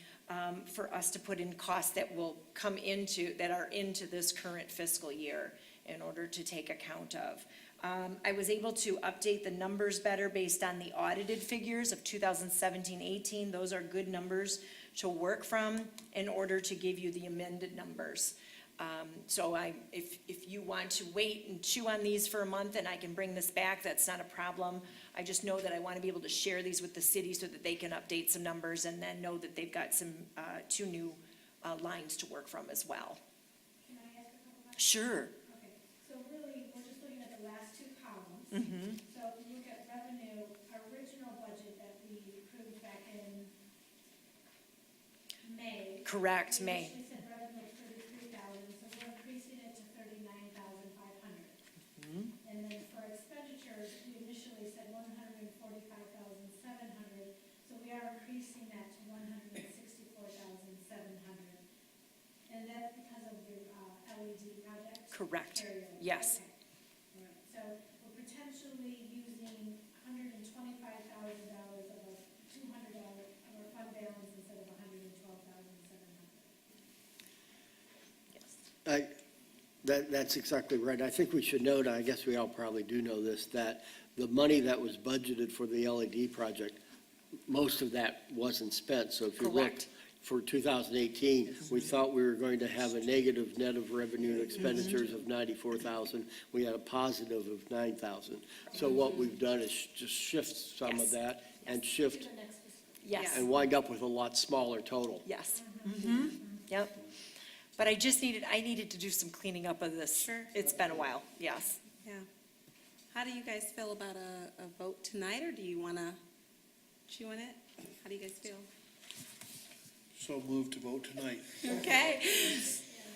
for us to put in costs that will come into, that are into this current fiscal year in order to take account of. I was able to update the numbers better based on the audited figures of 2017-18. Those are good numbers to work from in order to give you the amended numbers. So if you want to wait and chew on these for a month and I can bring this back, that's not a problem. I just know that I want to be able to share these with the city so that they can update some numbers and then know that they've got some, 2 new lines to work from as well. Can I ask a couple questions? Sure. Okay, so really, we're just looking at the last 2 columns. Mm-hmm. So if you look at revenue, our original Correct, We May. initially said revenue of 33,000, so we're increasing it to 39,500. And then for expenditures, we initially said 145,700, so we are increasing that to 164,700. And that's because of the LED project? Correct. carryover. Yes. Okay. All right. So we're potentially using $125,000 of a $200 of our fund balance instead of $112,700. That's exactly right. I think we should note, I guess we all probably do know this, that the money that was budgeted for the LED project, most of that wasn't spent. So if you look Correct. for 2018, we thought we were going to have a negative net of revenue and expenditures of 94,000. We had a positive of 9,000. So what we've done is just shift some of Yes. that and shift Yes, and wind up with a lot smaller total. yes. Yep. But I needed to do some cleaning up of this. Sure. It's been a while, yes. Yeah. How do you guys feel about a vote tonight, or do you want to chew on it? How do you guys feel? So move to vote tonight. Okay.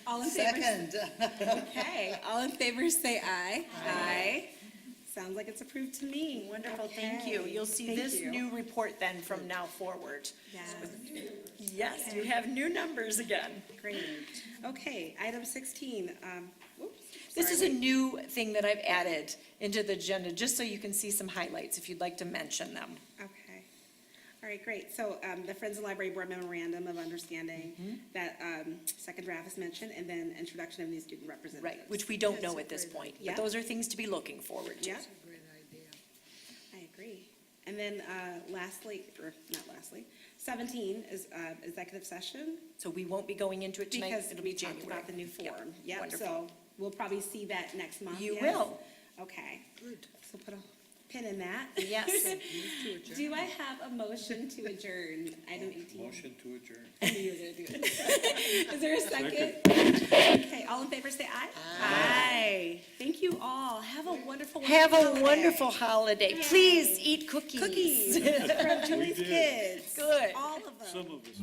All in favor? Okay, all in favor say aye. Aye. Sounds like it's approved to me. Wonderful, thank you. Okay. You'll see Thank this you. new report then from now forward. Yes, Yes, you have new numbers again. great. Okay, item 16. Whoops, This sorry, is a wait. new thing that I've added into the agenda, just so you can see some highlights if you'd like to mention them. Okay. All right, great. So the Friends of the Library Board Memorandum of Understanding, that second draft is mentioned, and then introduction of new student representatives. Right, which we don't know at this point, Yeah. but those are things to be looking forward to. Yeah. I agree. And then lastly, or not lastly, 17 is executive session. So we won't be going into it tonight, Because it'll we be talked January. about the new Yep, form. Yep, wonderful. so we'll probably see that next month. You yes? will. Okay. Good. So put a pin in that. Yes. Do I have a motion to adjourn item 18? Motion to adjourn. I knew you were gonna do it. Is there a second? Okay, all in favor say aye. Aye. Thank you all. Have a wonderful, Have a holiday. wonderful holiday. Yay. Please eat cookies. Cookies from Julie's did. kids. Good. All of them. Some of us.